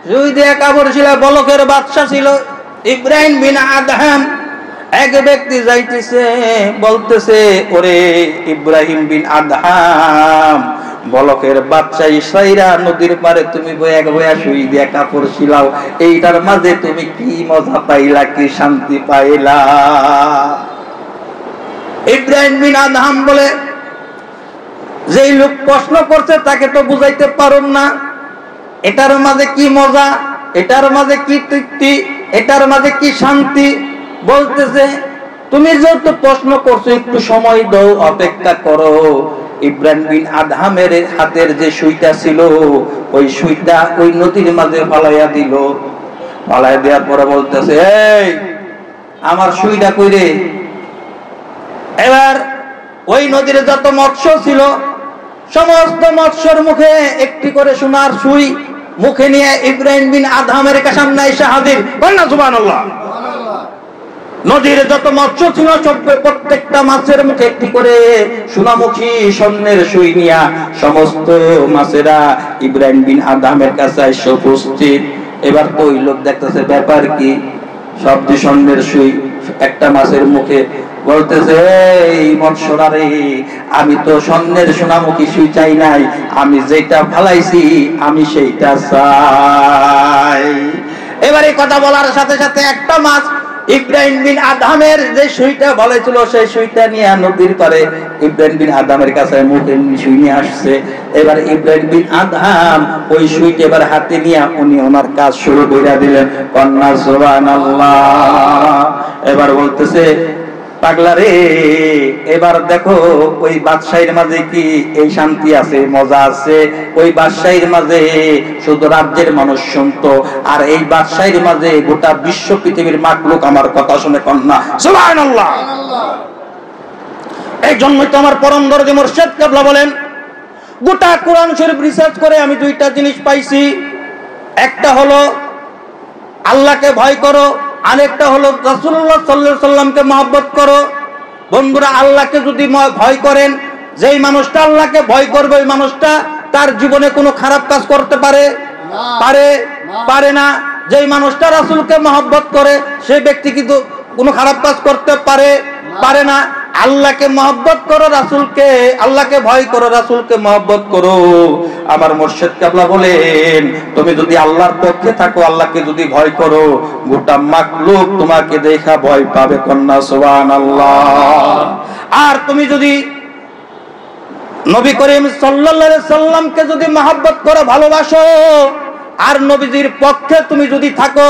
সুই দিয়া কাপড় সিলাই। বলকের বাদশাহ ছিল ইব্রাহিম বিন আদহাম। এক ব্যক্তি যাইতেছে, বলতেছে ওরে ইব্রাহিম বিন আদহাম, বলকের বাচ্চা ইসাইরা নদীর পারে তুমি বয়া বয়া সুই দিয়া কাপড় সিলাও, এইটার মাঝে তুমি কি মজা পাইলা, কি শান্তি পাইলা? ইব্রাহিম বিন আদহাম বলে, যেই লোক প্রশ্ন করছে তাকে তো বুঝাইতে পারুন না এটার মাঝে কি মজা, এটার মাঝে কি তৃপ্তি, এটার মাঝে কি শান্তি। বলতেছে তুমি যেহেতু প্রশ্ন করছো একটু সময় দাও, অপেক্ষা করো। ইব্রাহিম বিন আদহামের হাতের যে সুইটা ছিল ওই সুইটা ওই নদীর মাঝে ফালাইয়া দিল। ফালাইয়া দেওয়ার পরে বলতেছে এই আমার সুইটা কইরে। এবার ওই নদীর যত মৎস্য ছিল সমস্ত মৎস্যর মুখে একটি করে সোনার সুই মুখে নিয়ে ইব্রাহিম বিন আদহামের সামনে এসে হাজির। বলনা সুবহানাল্লাহ। নদীর যত মৎস্য ছিল প্রত্যেকটা মাছের মুখে একটি করে সোনামুখী স্বর্ণের সুই নিয়া সমস্ত মাছেরা ইব্রাহিম বিন আদহামের কাছে এসে উপস্থিত। এবার তো ওই লোক দেখতেছে ব্যাপার কি, সব যে স্বর্ণের সুই একটা মাছের মুখে। বলতেছে এই মৎস্যরা রে, আমি তো স্বর্ণের সোনামুখী সুই চাই নাই, আমি যেটা ফালাইছি আমি সেইটা চাই। এবার এই কথা বলার সাথে সাথে একটা মাছ ইব্রাহিম বিন আদহামের যে সুইটা বলেছিল সেই সুইটা নিয়ে নদীর পারে ইব্রাহিম বিন আদহামের কাছে মুখে সুই নিয়ে আসছে। এবার ইব্রাহিম বিন আদহাম ওই সুইটা এবার হাতে নিয়ে উনি ওনার কাজ শুরু করে দিলেন। কন্যা সুবহানাল্লাহ। এবার বলতেছে পাগলা রে, এবার দেখো ওই বাদশাহীর মাঝে কি এই শান্তি আছে, মজা আছে। ওই বাদশাহীর মাঝে শুধু রাজ্যের মানুষ শুনতো, আর এই বাদশাহীর মাঝে গোটা বিশ্ব পৃথিবীর মাখলুক আমার কথা শুনে। কন্যা সুবহানাল্লাহ। এই জন্যই তো আমার পরম দরদি মুর্শিদ কেবলা বলেন, গোটা কোরআন শরীফ রিসার্চ করে আমি দুইটা জিনিস পাইছি। একটা হলো আল্লাহকে ভয় করো, আরেকটা হলো রাসূলুল্লাহ সাল্লাল্লাহু আলাইহি সাল্লামকে মহব্বত করো। বন্ধুরা, আল্লাহকে যদি ভয় করেন, যেই মানুষটা আল্লাহকে ভয় করবে ওই মানুষটা তার জীবনে কোনো খারাপ কাজ করতে পারে না। যেই মানুষটা রাসূলকে মহব্বত করে সেই ব্যক্তি কিন্তু কোনো খারাপ কাজ করতে পারে না। আল্লাহকে মহব্বত করো, রাসূলকে, আল্লাহকে ভয় করো, রাসূলকে মহব্বত করো। আমার মুর্শিদ কেবলা বলেন, তুমি যদি আল্লাহর পক্ষে থাকো, আল্লাহকে যদি ভয় করো, গোটা মাখলুক তোমাকে দেখা ভয় পাবে। কন্যা সুবহানাল্লাহ। আর তুমি যদি নবী করিম সাল্লাল্লাহু আলাইহি সাল্লামকে যদি মহব্বত করো, ভালোবাসো, আর নবীজির পক্ষে তুমি যদি থাকো,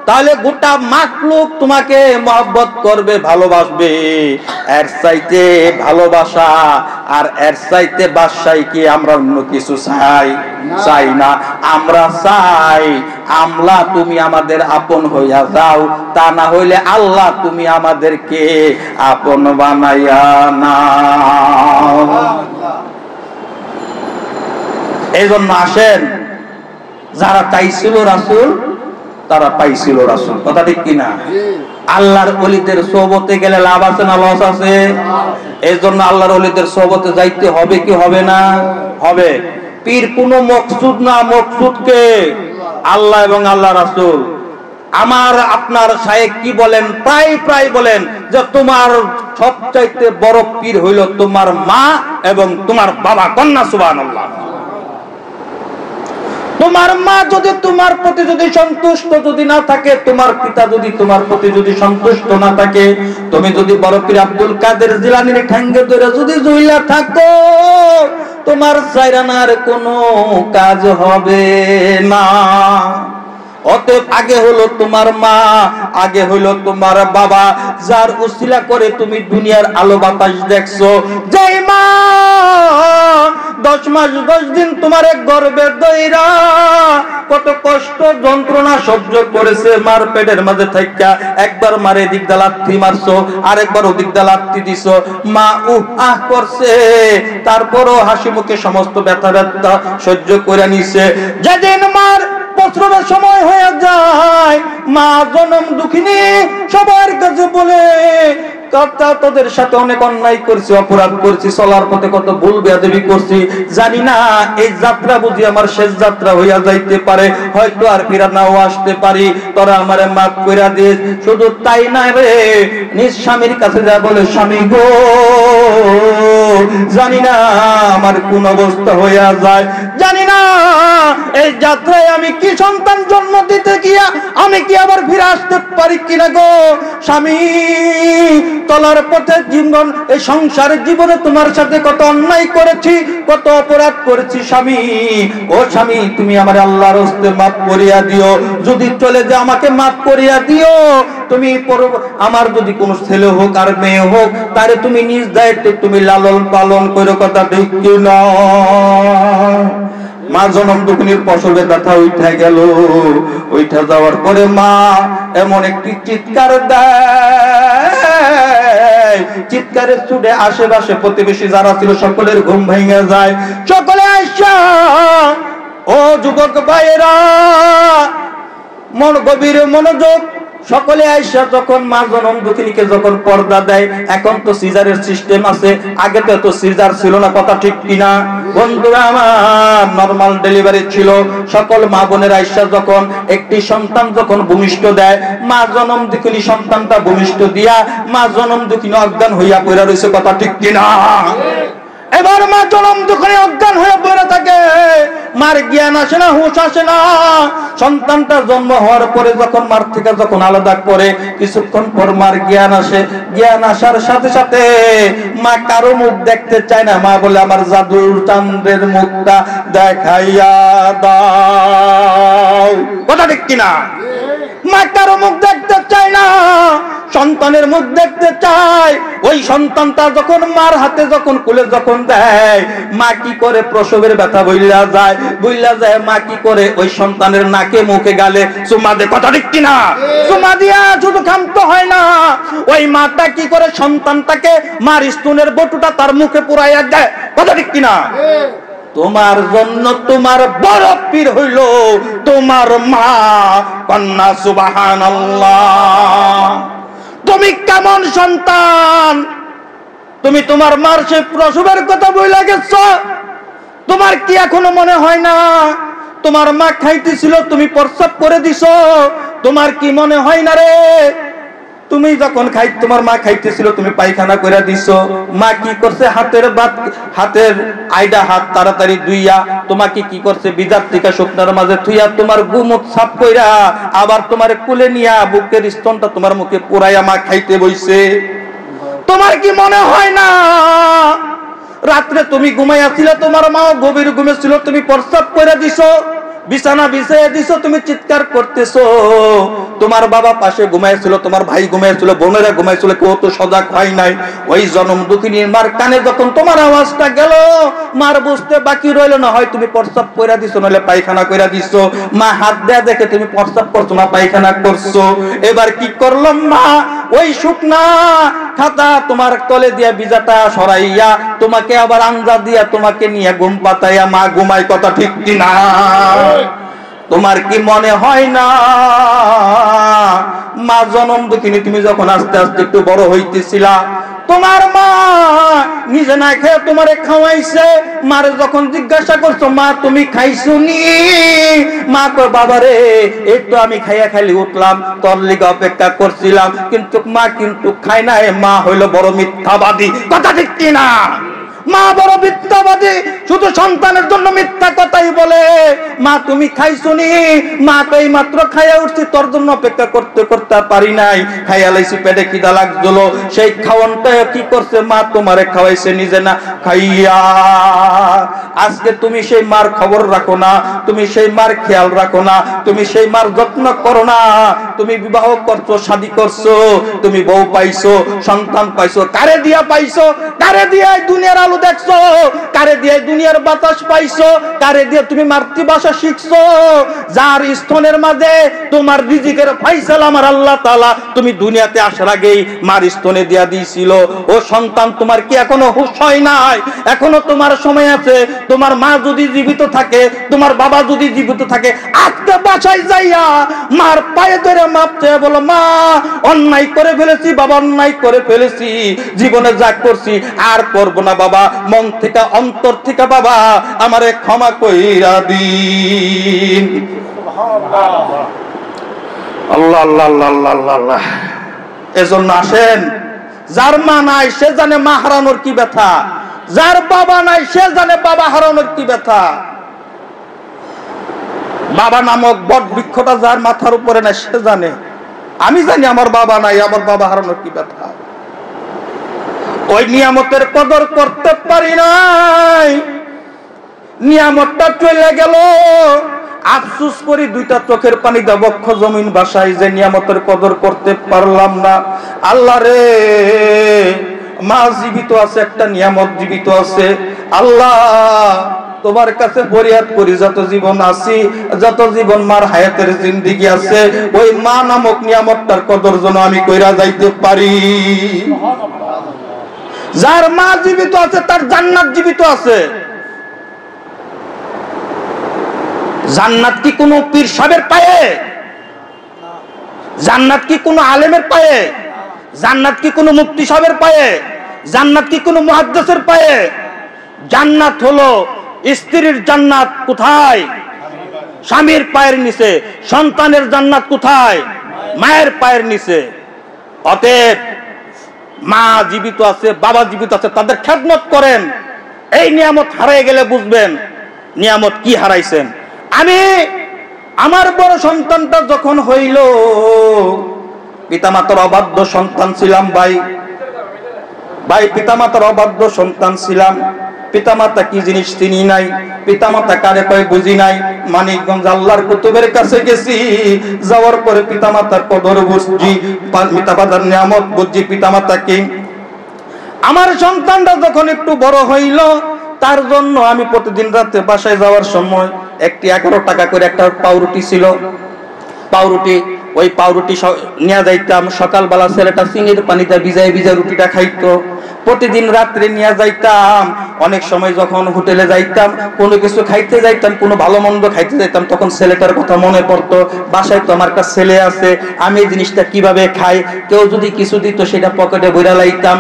তাহলে গোটা মাখলুক তোমাকে মহব্বত করবে, ভালোবাসবে। এর চাইতে ভালোবাসা আর এর চাইতে বাদশাহী কি আমরা অন্য কিছু চাই না। আমরা চাই আল্লাহ তুমি আমাদের আপন হইয়া যাও, তা না হইলে আল্লাহ তুমি আমাদেরকে আপন বানাইয়া নাও। এই জন্য আসেন, যারা চাইছিল রাসূল তারা পাইছিল রাসূল। কথা ঠিক কিনা? আল্লাহর ওলিদের সোহবতে গেলে লাভ আছে না লস আছে? এই জন্য আল্লাহর ওলিদের সোহবতে যাইতে হবে কি হবে না? হবে। পীর কোনো মকসুদ না, মকসুদকে আল্লাহ এবং আল্লাহ রাসূল। আমার আপনার শায়েখ কি বলেন, প্রায় বলেন যে তোমার সবচাইতে বড় পীর হইল তোমার মা এবং তোমার বাবা। কন্যা সুবহানাল্লাহ। তোমার মা যদি তোমার প্রতি যদি সন্তুষ্ট যদি না থাকে, তোমার পিতা যদি তোমার প্রতি যদি সন্তুষ্ট না থাকে, তুমি যদি বড় পীর আব্দুল কাদের জিলানীর ঠ্যাঙ্গে ধরে যদি ঝুইলা থাকো, তোমার সাইরানার কোনো কাজ হবে না। অতএব আগে হলো তোমার মা, আগে হলো তোমার বাবা, যার উসিলা করে তুমি দুনিয়ার আলো বাতাস দেখছো। যেই মা 10 মাস 10 দিন তোমার গর্ভে দইরা কত কষ্ট যন্ত্রণা সহ্য করেছে, মার পেটের মাঝে থাইকা একবার মারে দিক দা লাথি মারছো, আরেকবার ওদিক দা লাথি দিছো, মা উহ আহ করছে, তারপরও হাসি মুখে সমস্ত ব্যথা ব্যথা সহ্য করে নিছে। যেদিন মার প্রসবের সময় হয়ে যায়, মা জনম দুঃখিনী সবার কাছে বলে, কর্তা তোদের সাথে অনেক অন্যায় করছি, অপরাধ করছি, চলার পথে কত ভুল বেয়াদবি করছি, জানি না এই যাত্রা বুঝি আমার শেষ যাত্রা হইয়া যাইতে পারে, হয়তো আর ফিরা নাও আসতে পারি, তোরা আমারে মাফ কইরা দিস। শুধু তাই না রে, নিজ স্বামীর কাছে যা বলে, স্বামী গো জানি না আমার কোন অবস্থা হইয়া যায়, জানি না এই যাত্রায় আমি কি সন্তান জন্ম দিতে গিয়া আমি কি আবার ফিরে আসতে পারি কিনা গো স্বামী। চলার পথে জীবন, এই সংসারের জীবনে তোমার সাথে কত অন্যায় করেছি, কত অপরাধ করেছি স্বামী। ও স্বামী, তুমি আমার আল্লাহর হস্তে মাফ করিয়া দিও, যদি চলে যে আমাকে মাফ করিয়া দিও। তুমি আমার যদি কোনো ছেলে হোক আর মেয়ে হোক, তারে তুমি নিজ দায়িত্বে তুমি লালন পালন করো, কথা ঠিক কি না? মা জনম দুঃখিনীর প্রসবে ব্যথা উঠে গেল, উঠে যাওয়ার পরে মা এমন একটি চিৎকার দেয়, চিৎকারের ছুটে আশেপাশে প্রতিবেশী যারা ছিল সকলের ঘুম ভেঙে যায়। সকলে আইসা, ও যুবক ভাইয়েরা, মন গভীর মনোযোগ, সকলে আইসা যখন মা জনম দুঃখিনীকে যখন পর্দা দেয়, এখন তো সিজারের সিস্টেম আছে, আগে তো এত সিজার ছিল না, কথা ঠিক কিনা বন্ধুরা আমার? নরমাল ডেলিভারি ছিল। সকল মা বোনের আইসা যখন একটি সন্তান যখন ভূমিষ্ঠ দেয়, মা জনম দুঃখিনী সন্তানটা ভূমিষ্ঠ দিয়া মা জনম দুঃখিনী অজ্ঞান হইয়া পড়ে রয়েছে, কথা ঠিক কিনা? এবার মা জনম দুঃখিনী অজ্ঞান হয়ে পড়ে থাকে, মার জ্ঞান আসে না, হুঁশ আসে না। সন্তানটার জন্ম হওয়ার পরে যখন মার থেকে যখন আলাদা করে কিছুক্ষণ পর মার জ্ঞান আসে, জ্ঞান আসার সাথে সাথে মা কারো মুখ দেখতে চায় না, মা বলে আমার জাদুর চাঁদের মুখটা দেখাইয়া দাও, কথা ঠিক কিনা? মা কারো মুখ দেখতে চায় না, সন্তানের মুখ দেখতে চায়। ওই সন্তানটা যখন মার হাতে যখন কুলে যখন দেয়, মা কি করে প্রসবের ব্যথা বইলা যায়, মা কি করে ওই সন্তানের নাকে মুখে গালে চুমা দেয়, কথা ঠিক কিনা? চুমা দিয়া শুধু ক্ষান্ত হয় না, ওই মাটা কি করে সন্তানটাকে মার স্তনের বটুটা তার মুখে পুরাইয়া দেয়, কথা ঠিক কিনা? তোমার জন্য তোমার বড় পীর হইল তোমার মা, কন্যা সুবহানাল্লাহ। তুমি কেমন সন্তান, তুমি তোমার মার সে প্রসবের কথা বইলা গেছ, তোমার কি এখনো মনে হয় না তোমার মা খাইতেছিল, তুমি প্রস্রাব করে দিছো? তোমার কি মনে হয় না রে, তুমি যখন তোমার মা খাইতেছিল তুমি পায়খানা করে দিছো? মা কি করছে, হাতের আইডা হাত তাড়াতাড়ি ধুইয়া তোমাকে কি করছে, বিজার থেকে শুকনার মাঝে থুইয়া তোমার গুমুখ সাফ কইরা আবার তোমার কুলে নিয়া বুকের স্তনটা তোমার মুখে পুরাইয়া মা খাইতে বইছে। তোমার কি মনে হয় না রাত্রে তুমি ঘুমাইয়াছিলে, তোমার মাও গভীর ঘুমে ছিল, তুমি প্রস্রাব করে দিছো, বিছানা বিছিয়ে দিছো, তুমি চিৎকার করতেছো, তোমার বাবা পাশে ঘুমাইছিল, তোমার ভাই ঘুমাইছিল, বোনেরা ঘুমাইছিল, কেউ তো সজাগ হয় নাই। ওই জনম দুঃখিনীর মার কানে যখন তোমার আওয়াজটা গেল, মার বুঝতে বাকি রইল না, হয় তুমি প্রস্রাব কইরা দিছো নাহলে পায়খানা কইরা দিছো। মা হাত দেয়া দেখে তুমি প্রস্রাব করছো না পায়খানা করছো। এবার কি করলাম, মা ওই শুকনা খাতা তোমার তলে দিয়া বিজাটা সরাইয়া তোমাকে আবার আঞ্জা দিয়া তোমাকে নিয়ে ঘুম পাতাইয়া মা ঘুমাই, কথা ঠিক কিনা? তোমার কি মনে হয় না মা জনম দুঃখিনী তুমি যখন আস্তে আস্তে একটু বড় হইতেছিলা, তোমার মা নিজে না খেয়ে তোমারে খাওয়াইছে? মারে যখন জিজ্ঞাসা করছো মা তুমি খাইছো নি, মা কয় বাবা রে একটু আমি খাইয়া খাইলে উঠলাম, তোর লিগে অপেক্ষা করছিলাম, কিন্তু মা কিন্তু খাই নাই। মা হইল বড় মিথ্যাবাদী, কথা ঠিক কিনা? মা বড় মিথ্যাবাদী, শুধু সন্তানের জন্য মিথ্যা কথাই বলে। মা তুমি খাইছুনি? মা তো এই মাত্র খাইয়া উঠছি, তোর জন্য অপেক্ষা করতে করতে পারি নাই, খাইয়া লাইছি, পেটে খিদা লাগছিল। সেই খাওয়ানটা কি করছে? মা তোমারে খাওয়াইছে, নিজে না খাইয়া। আজকে তুমি সেই মার খবর রাখো না, তুমি সেই মার খেয়াল রাখো না, তুমি সেই মার যত্ন করো না। তুমি বিবাহ করছো, শাদী করছো, তুমি বউ পাইছো, সন্তান পাইছো, কারে দিয়া পাইছো? কারে দিয়ে দুনিয়ার আলো দেখছো? কারে দিয়ে দুনিয়ার বাতাস পাইছো? কারে দিয়ে তুমি মাতৃভাষা শিখছো? যার স্তনের মাঝে তোমার রিজিকের ফয়সালা আমার আল্লাহ তাআলা তুমি দুনিয়াতে আসার আগেই মার স্তনে দিয়া দিয়েছিল। ও সন্তান, তোমার কি এখনো হুঁশ হয় নাই? এখনো তোমার সময় আছে। তোমার মা যদি জীবিত থাকে, তোমার বাবা যদি জীবিত থাকে, আজকে বাসায় যাইয়া মার পায়ে ধরে মাপ চেয়ে বলো, মা অন্যায় করে ফেলেছি, বাবা অন্যায় করে ফেলেছি, জীবনে যা করছি আর করব না বাবা, মন থেকে অন্তর থেকে বাবা আমারে ক্ষমা কইরা দিন। আল্লাহ আল্লাহ আল্লাহ আল্লাহ আল্লাহ। এজন্য আসেন, যার মা নাই সে জানে মা হারানোর কি ব্যথা, যার বাবা নাই সে জানে বাবা হারানোর কি ব্যথা। বাবা নামক বট বৃক্ষটা যার মাথার উপরে নাই সে জানে। আমি জানি আমার বাবা নাই, আমার বাবা হারানোর কি ব্যথা। ওই নিয়ামতের কদর করতে পারি নাই, নিয়ামতটা চলে গেল, আফসোস করি, দুইটা চোখের পানি দা বক্ষ জমিন বাসায়, যে নিয়ামতের কদর করতে পারলাম না। আল্লাহ রে, মা জীবিত আছে, একটা নিয়ামত জীবিত আছে। আল্লাহ তোমার কাছে ফরিয়াদ করি, যত জীবন আছি, যত জীবন মার হায়াতের জিন্দেগি আছে, ওই মা নামক নিয়ামতটার কদর যেন আমি কইরা যাইতে পারি। যার মা জীবিত আছে তার জান্নাত জীবিত আছে। জান্নাত কি কোনো পীর সাহেবের পায়ে? জান্নাত কি কোনো আলেমের পায়ে? জান্নাত কি কোনো মুফতি সাহেবের পায়ে? জান্নাত কি কোনো মুহাদ্দিসের পায়ে? জান্নাত হলো স্ত্রীর জান্নাত কোথায়? স্বামীর পায়ের নিচে। সন্তানের জান্নাত কোথায়? মায়ের পায়ের নিচে। অতএব মা জীবিত আছে, বাবা জীবিত আছে, তাদের খেদমত করেন। এই নিয়ামত হারিয়ে গেলে বুঝবেন নিয়ামত কি হারাইছেন। আমি আমার বড় সন্তানটা যখন হইল, পিতামাতার অবাধ্য সন্তান ছিলাম ভাই, পিতামাতার অবাধ্য সন্তান ছিলাম। পিতামাতা কি জিনিস চিনি নাই, পিতামাতা কারে কয় বুঝি নাই। মানিকগঞ্জ আল্লাহর কুতুবের কাছে গেছি, যাওয়ার পরে পিতামাতার কদর বুঝছি, পিতামাতার নিয়ামত বুঝছি, পিতামাতা কি। আমার সন্তানটা যখন একটু বড় হইল, তার জন্য আমি প্রতিদিন রাতে বাসায় যাওয়ার সময় একটি 11 টাকা করে একটা পাউরুটি ছিল, পাউরুটি, ওই পাউরুটি নিয়ে যাইতাম। সকালবেলা ছেলেটা চিনির পানিতে ভিজাই ভিজা রুটিটা খাইতো। প্রতিদিন রাত্রে নিয়ে যাইতাম। অনেক সময় যখন হোটেলে যাইতাম, কোনো কিছু খাইতে যাইতাম, কোনো ভালো মন্দ খাইতে যাইতাম, তখন ছেলেটার কথা মনে পড়তো। বাসায় তো আমার কাছে ছেলে আছে, আমি এই জিনিসটা কিভাবে খাই, কেউ যদি কিছু দিত সেটা পকেটে বইরা লাইতাম,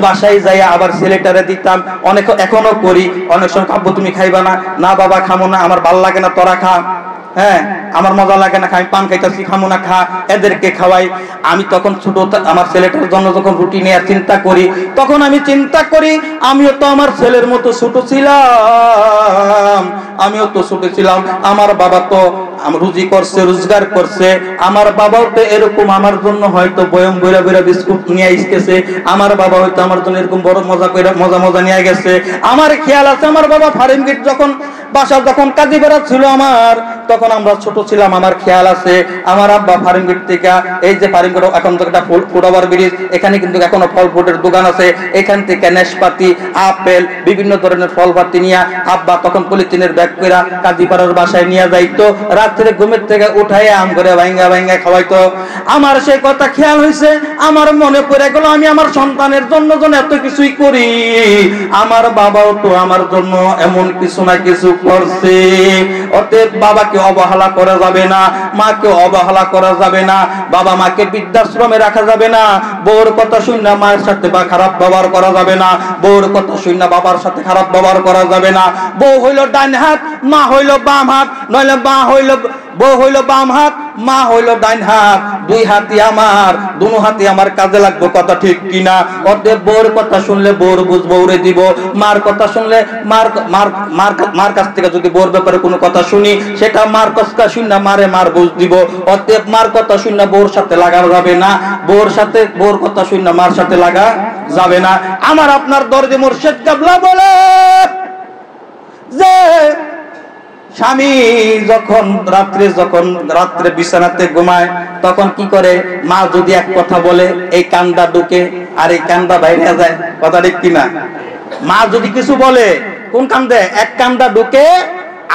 বাসায় যাইয়া আবার ছেলেটারে দিতাম। অনেক এখনো করি। অনেক সময় আব্বু তুমি খাইবা না? না বাবা খামো না, আমার ভাল লাগে না, তোরা খা। হ্যাঁ, আমার মজা লাগে না, খাই পান খাইতেছি, খামো না, খা, এদেরকে খাওয়াই। আমি তখন ছোট, আমার ছেলেটার জন্য যখন রুটি নিয়ে চিন্তা করি, তখন আমি চিন্তা করি আমিও তো আমার ছেলের মতো ছোট ছিলাম, আমিও তো ছোট ছিলাম। আমার বাবা তো রুজি করছে, রোজগার করছে, আমার বাবাও তো এরকম আমার জন্য হয়তো বয়ম বইরা বইরা বিস্কুট নিয়ে আসতেছে, আমার বাবা হয়তো আমার জন্য এরকম বড় মজা করে মজা নিয়ে গেছে। আমার খেয়াল আছে, আমার বাবা ফার্মগেট যখন বাসা যখন কাজীপাড়া ছিল আমার, তখন আমরা ছোট ছিলাম, আমার খেয়াল আছে। আমার আব্বা ফার্মগেট থেকে, এই যে ফার্মগেট এখন তো একটা ফুটওভার ব্রিজ, এখানে কিন্তু এখনো ফল ফ্রুটের দোকান আছে, এখান থেকে নাশপাতি, আপেল, বিভিন্ন ধরনের ফল পাতি নিয়ে আব্বা তখন পলিথিনের ব্যাগ করে কাজীপাড়ার বাসায় নিয়ে যাইতো। রাত্রে ঘুমের থেকে উঠাইয়া আম করে ভাঙ্গা ভাঙ্গা খাওয়াইতো। আমার সেই কথা খেয়াল হয়েছে, আমার মনে পড়ে গেল আমি আমার সন্তানের জন্য এত কিছুই করি, আমার বাবাও তো আমার জন্য এমন কিছু না কিছু করছে। অতএব বাবাকে অবহেলা করা যাবে না, মাকে অবহেলা করা যাবে না, বাবা মাকে বৃদ্ধাশ্রমে রাখা যাবে না, বউর কথা শুনে মায়ের সাথে বা খারাপ ব্যবহার করা যাবে না, বউর কথা শুনে বাবার সাথে খারাপ ব্যবহার করা যাবে না। বউ হইল ডান হাত, মা হইল বাম হাত, নইলে মা হইল বউ হইল বাম হাত, মা হইল ডাইন হাত, দুই হাতই আমার, দুনো হাতই আমার কাজে লাগবে, কথা ঠিক কিনা? অতএব বউর কথা শুনলে বউর বুঝ বউরে দিব, মার কথা শুনলে মার কাছ থেকে যদি বউর ব্যাপারে কোনো কথা শুনি সেটা মার কথা শুনে মারে মার বুঝ দিব। অতএব মার কথা শুনে বউর সাথে লাগা যাবে না, বউর কথা শুনে মার সাথে লাগা যাবে না। আমার আপনার দরজে মুর্শিদ কেবলা বলে যে স্বামী যখন রাত্রে বিছানাতে ঘুমায় তখন কি করে? মা যদি এক কথা বলে এই কান্দা ঢুকে আর এই কান্দা বাইরে যায়, কথা ঠিক কিনা? মা যদি কিছু বলে কোন কান্দে? এক কান্দা ঢুকে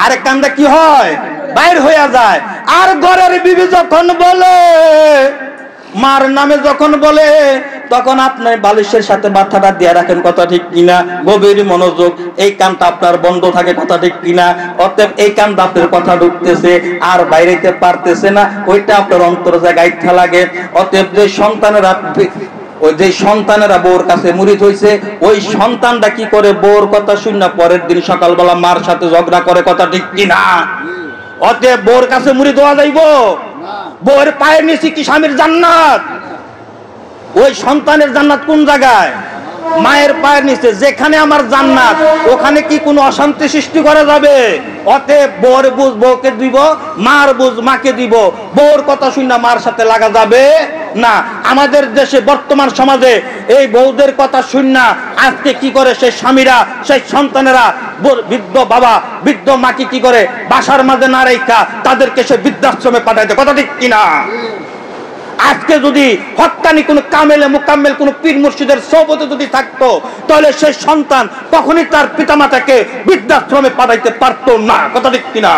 আরেক কান্দা কি হয়? বাইর হয়ে যায়। আর ঘরের বিবি যখন বলে, মার নামে যখন বলে, তখন আপনি বালিশের সাথে মাথাটা দিয়ে রাখেন, কথা ঠিক কিনা? গভীর মনোযোগ, এই কানটা আপনার বন্ধ থাকে, কথা ঠিক কিনা? অতএব এই কানটা আপনার কথা ঢুকতেছে আর বাইরেতে পারতেছে না, ওইটা আপনার অন্তর জায়গায় লাগে। অতএব যে সন্তানেরা বউর কাছে মুরিদ হইছে, ওই সন্তানটা কি করে? বউর কথা শুনে পরের দিন সকালবেলা মার সাথে ঝগড়া করে, কথা ঠিক কিনা? অতএব বউর কাছে মুরিদ হওয়া যাইব? বউয়ের পায়ের নিচে কি স্বামীর জান্নাত? ওই সন্তানের জান্নাত কোন জায়গায়? মায়ের পায়ের নিচে। যেখানে আমার জান্নাত ওখানে কি কোনো অশান্তি সৃষ্টি করা যাবে? অতএব বউর বুঝ বউকে দিব, মার বুঝ মাকে দিব, বউর কথা শুনে মার সাথে লাগা যাবে না। আমাদের দেশে বর্তমান সমাজে এই বউদের কথা শুনে আজকে কি করে সেই স্বামীরা, সেই সন্তানেরা বৃদ্ধ বাবা বৃদ্ধ মাকে কি করে? বাসার মাঝে না রেখা তাদেরকে সে বৃদ্ধাশ্রমে পাঠাইতে, কথা ঠিক কিনা? আজকে যদি হক্কানি কোন কামেলে মুকাম্মেল কোন পীর মুর্শিদের সোহবতে যদি থাকতো তাহলে সেই সন্তান কখনই তার পিতামাতাকে বৃদ্ধাশ্রমে পাঠাইতে পারতো না, কথা ঠিক কিনা?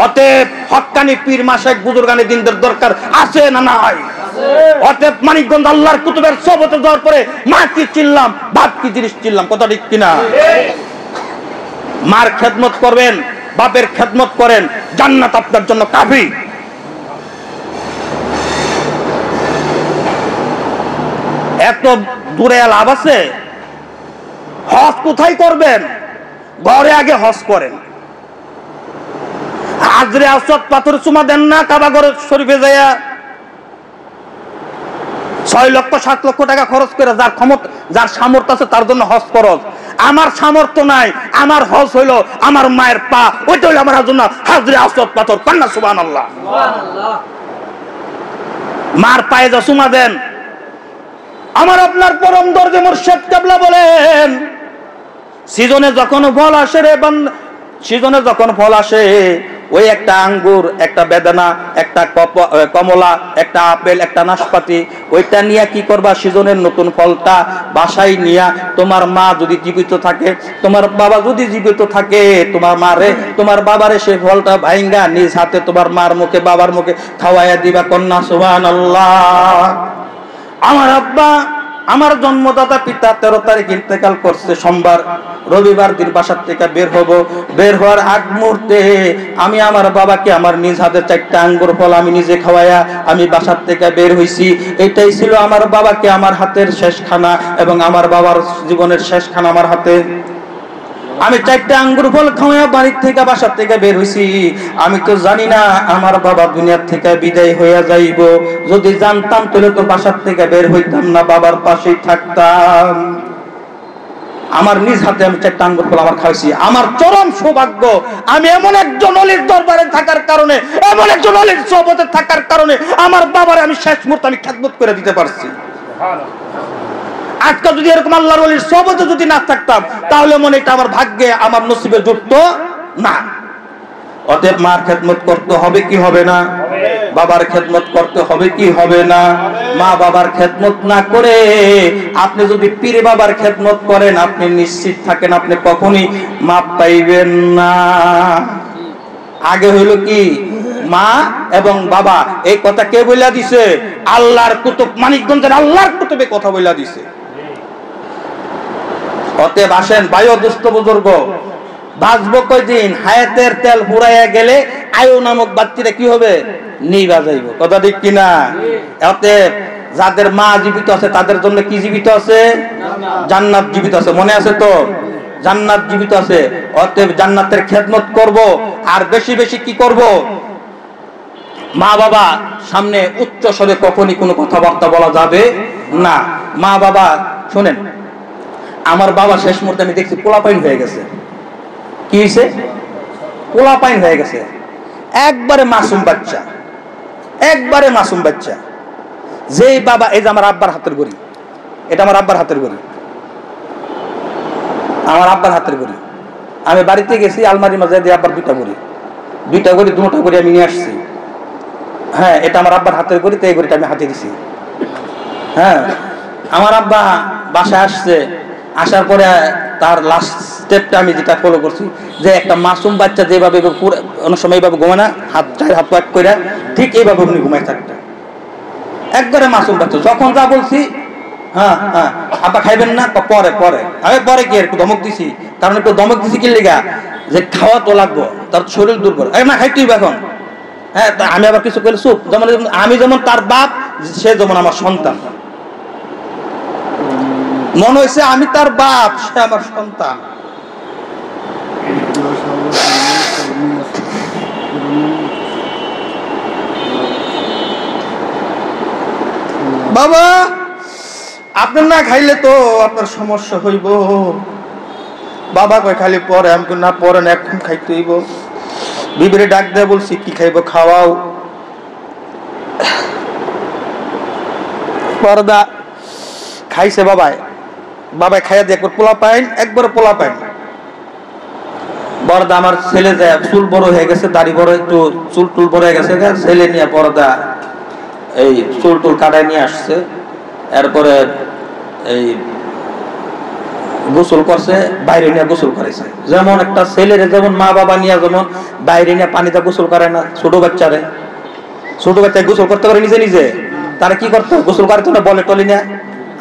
অতএব হক্কানি পীর মাশায়েখ বুজুর্গানি দিনদের দরকার আছে না নাই? অতএব মানিকগঞ্জ আল্লাহর কুতুবের সোহবতে যাওয়ার পরে মা কি চিনলাম, বাপ কি জিনিস চিনলাম, কথা ঠিক কিনা? মার খেদমত করবেন, বাপের খেদমত করেন, জান্নাত আপনার জন্য কাফি। এত দূরে লাভ আছে? হজ কোথায় করবেন? ঘরে আগে হজ করেন। হাজরে আসওয়াদ পাথর চুমা দেন না কাবা ঘর শরীফে যাইয়া 6 লক্ষ 7 লক্ষ টাকা খরচ করে যার ক্ষমতা যার সামর্থ্য আছে তার জন্য হজ খরচ। আমার সামর্থ্য নাই, আমার হজ হইলো আমার মায়ের পা, ওইটা হইলো আমার জন্য হাজরে আসওয়াদ পাথর। কান্না সুবহানাল্লাহ। মার পায়ে যা চুমা দেন। আমার আপনার পরম দরজে মুর্শিদ কেবলা বলেন সিজনে যখন ফল আসে রে বান্দা, সিজনে যখন ফল আসে ওই একটা আঙ্গুর, একটা বেদানা, একটা কমলা, একটা আপেল, একটা নাশপাতি, ওইটা নিয়ে কি করবা? সিজনের নতুন ফলটা বাসায় নিয়া তোমার মা যদি জীবিত থাকে, তোমার বাবা যদি জীবিত থাকে, তোমার মারে তোমার বাবারে সেই ফলটা ভাইঙ্গা নিজ হাতে তোমার মার মুখে বাবার মুখে খাওয়াইয়া দিবা। কন্যা সুবহানাল্লাহ। আমার আব্বা আমার জন্মদাতা পিতা 13 তারিখ ইন্তেকাল করছে সোমবার। রবিবার দিন বাসার থেকে বের হব। বের হওয়ার আগ মুহূর্তে আমি আমার বাবাকে আমার নিজ হাতে 4টা আঙ্গুর ফল আমি নিজে খাওয়ায়া আমি বাসার থেকে বের হইছি। এটাই ছিল আমার বাবাকে আমার হাতের শেষ খানা এবং আমার বাবার জীবনের শেষ খানা আমার হাতে। আমি 4টা আঙ্গুর ফল খাওয়া বাড়ির থেকে বাসার থেকে বের হইছি। আমি তো জানি না আমার বাবা দুনিয়ার থেকে বিদায় হইয়া যাইব। যদি জানতাম তাহলে তো বাসার থেকে বের হইতাম না, বাবার পাশেই থাকতাম। আমার নিজ হাতে আমি 4টা আঙ্গুর ফল আমার খাইছি। আমার চরম সৌভাগ্য, আমি এমন একজন অলির দরবারে থাকার কারণে, এমন একজন অলির সোহবতে থাকার কারণে আমার বাবারে আমি শেষ মুহূর্তে আমি খেদমত করে দিতে পারছি। আজকে যদি এরকম আল্লাহর ওলির সোহবতে যদি না থাকতাম তাহলে মনে এটা আমার ভাগ্যে আমার নসিবে জুটতো না। অতএব মার খেদমত করতে হবে কি হবে না? বাবার খেদমত করতে হবে কি হবে না? মা বাবার খেদমত না করে আপনি যদি পীর বাবার খেদমত করেন আপনি নিশ্চিত থাকেন আপনি কখনোই মাপ পাইবেন না। আগে হইল কি মা এবং বাবা, এই কথা কে বইলা দিছে? আল্লাহর কুতুব, মানিকগঞ্জের আল্লাহর কুতুবে কথা বইলা দিছে। অতএব আসেন বায়ু দুস্থ বুজুর্গ, বাঁচবো কয়দিন? হায়াতের তেল ফুরাইয়া গেলে আয়ু নামক বাতিটা কি হবে? নিভা যাইব, কথা ঠিক কিনা? অতএব যাদের মা জীবিত আছে তাদের জন্য কি জীবিত আছে? জান্নাত জীবিত আছে। মনে আছে তো? জান্নাত জীবিত আছে, অতএব জান্নাতের খেদমত করব। আর বেশি বেশি কি করব? মা বাবা সামনে উচ্চ স্বরে কখনই কোনো কথাবার্তা বলা যাবে না। মা বাবা শুনেন, আমার বাবা শেষ মুহূর্তে আমি দেখছি পোলাপাইন হয়ে গেছে। কি হয়েছে? পোলাপাইন হয়ে গেছে। একবারে মাসুম বাচ্চা, একবারে মাসুম বাচ্চা। যেই বাবা, এই যে আমার আব্বার হাতের ঘড়ি, এটা আমার আব্বার হাতের ঘড়ি, আমার আব্বার হাতের ঘড়ি। আমি বাড়িতে গেছি, আলমারির মাঝে দিয়ে আব্বার দুটা ঘড়ি দুটা ঘড়ি আমি নিয়ে আসছি। হ্যাঁ, এটা আমার আব্বার হাতের ঘড়ি, তো এই ঘড়িটা আমি হাতে দিছি। হ্যাঁ, আমার আব্বা বাসায় আসছে, আসার পরে তার লাস্ট স্টেপটা আমি যেটা ফলো করছি, যে একটা মাসুম বাচ্চা যেভাবে অনেক সময় এইভাবে ঘুমায় না, হাত এক করে, ঠিক এইভাবে উনি ঘুমায় থাকতেন। একবারে মাসুম বাচ্চা। যখন যা বলছি, হ্যাঁ হ্যাঁ আব্বা খাইবেন না, পরে পরে আমি পরে কি একটু ধমক দিছি, কারণ একটু ধমক দিছি কি লেগা, যে খাওয়া তো লাগবো, তার শরীর দুর্বল, না খাই তুই এখন। হ্যাঁ, আমি আবার কিছু করে চুপ, যেমন আমি যেমন তার বাপ, সে যেমন আমার সন্তান। মনে হয়েছে আমি তার বাপ, সে আমার সন্তান। বাবা আপনার না খাইলে তো আপনার সমস্যা হইব। বাবা কই খালি পরে, আমি না পরে না, এখন খাইতে হইব। বিবিরে ডাক দেয়া বলছি, কি খাইব খাওয়াও। পরদা খাইছে বাবাই, বাবাই খাইয়া দিয়ে একবার পোলা পাইন, একবার পোলা পাইন। বরদা আমার ছেলে যায়, চুল বড় হয়ে গেছে, দাড়ি বড়, একটু চুল টুল বড় হয়ে গেছে, ছেলে নিয়ে পরদা এই চুল টুল কাটায় নিয়ে আসছে। এরপরে এই গোসল করছে, বাইরে নিয়ে গোসল করেছে। যেমন একটা ছেলের যেমন মা বাবা নিয়ে যেমন বাইরে নিয়ে পানিতে গোসল করে না, ছোট বাচ্চা গোসল করতে পারে নিজে নিজে, তারা কি করতো, গোসল করতো না, বলে টলি না।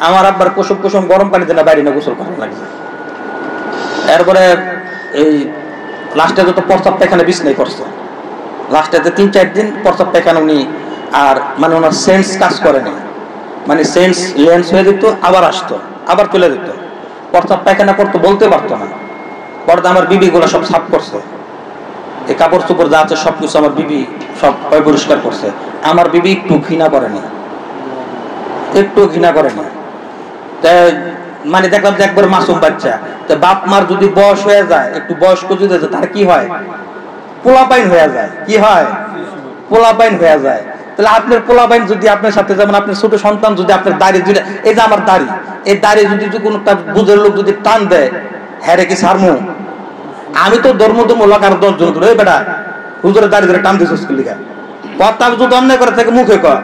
আমার আব্বার কুসুম কুসুম গরম পানিতে না বাইরে নিয়ে গোসল করা লাগছে। এরপরে এই লাস্টে যত প্রস্তাব পায়খানা বিছনাই করছে, লাস্টে 3-4 দিন প্রস্তাব পায়খানা উনি আর মানে ওনার সেন্স কাজ করে না, মানে সেন্স লেন্স হয়ে যেত, আবার আসতো, আবার চলে যেত, প্রস্তাব পায়খানা করতো, বলতে পারতো না। পরে আমার বিবি গুলো সব সাফ করছে, এই কাপড় চোপড় যা আছে সবকিছু আমার বিবি সব পরিষ্কার করছে। আমার বিবি একটু ঘৃণা করেনি, একটু ঘৃণা করেনি। মানে দেখলাম যে একবার মাসুম বাচ্চা, তো বাপ মার যদি বয়স হয়ে যায়, একটু বয়স্ক যদি হয়ে যায়, তার কি হয়, পোলাপাইন হয়ে যায়। কি হয়? পোলাপাইন হয়ে যায়। তাহলে আপনার পোলাপাইন যদি আপনার সাথে, যেমন আপনার ছোট সন্তান যদি আপনার দাড়ি, এই যে আমার দাড়ি, এই দাড়ি যদি কোনো একটা বুঝের লোক যদি টান দেয়, হ্যাঁ রে কি সারমু, আমি তো ধর্ম লোক আর 10 জন ধরে, এই বেটা হুজুরের দাড়ি ধরে টান দিছিস কি লিগা, কথা যদি অন্যায় করে থাকে মুখে কর,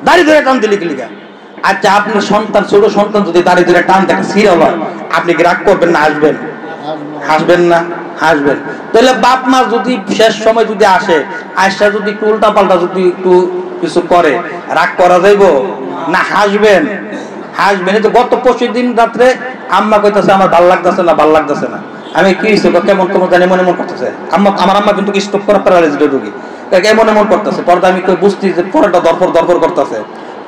দাড়ি ধরে টান দিলি কি লিগা। আচ্ছা, আপনার সন্তান, ছোট সন্তান যদি দাড়ি ধরে টান দেখে সিরিয়াল হয়, আপনি কি রাগ করবেন না হাসবেন? হাসবেন না? হাসবেন। তাহলে বাপ মা যদি শেষ সময় যদি আসে, আয়সা যদি একটু উল্টা পাল্টা যদি একটু কিছু করে, রাগ করা যাইব না? হাসবেন, হাসবেন। এই তো গত 25 দিন রাত্রে আম্মা কইতাছে আমার ভাল লাগতেছে না, ভাল লাগতেছে না। আমি কি কেমন কেমন জানি মনে মন করতেছে। আমার আম্মা কিন্তু স্ট্রোক করা প্যারালাইজড রোগী, এমন এমন করতেছে। পর্দা আমি বুঝছি যে পরেটা দরপর করতেছে।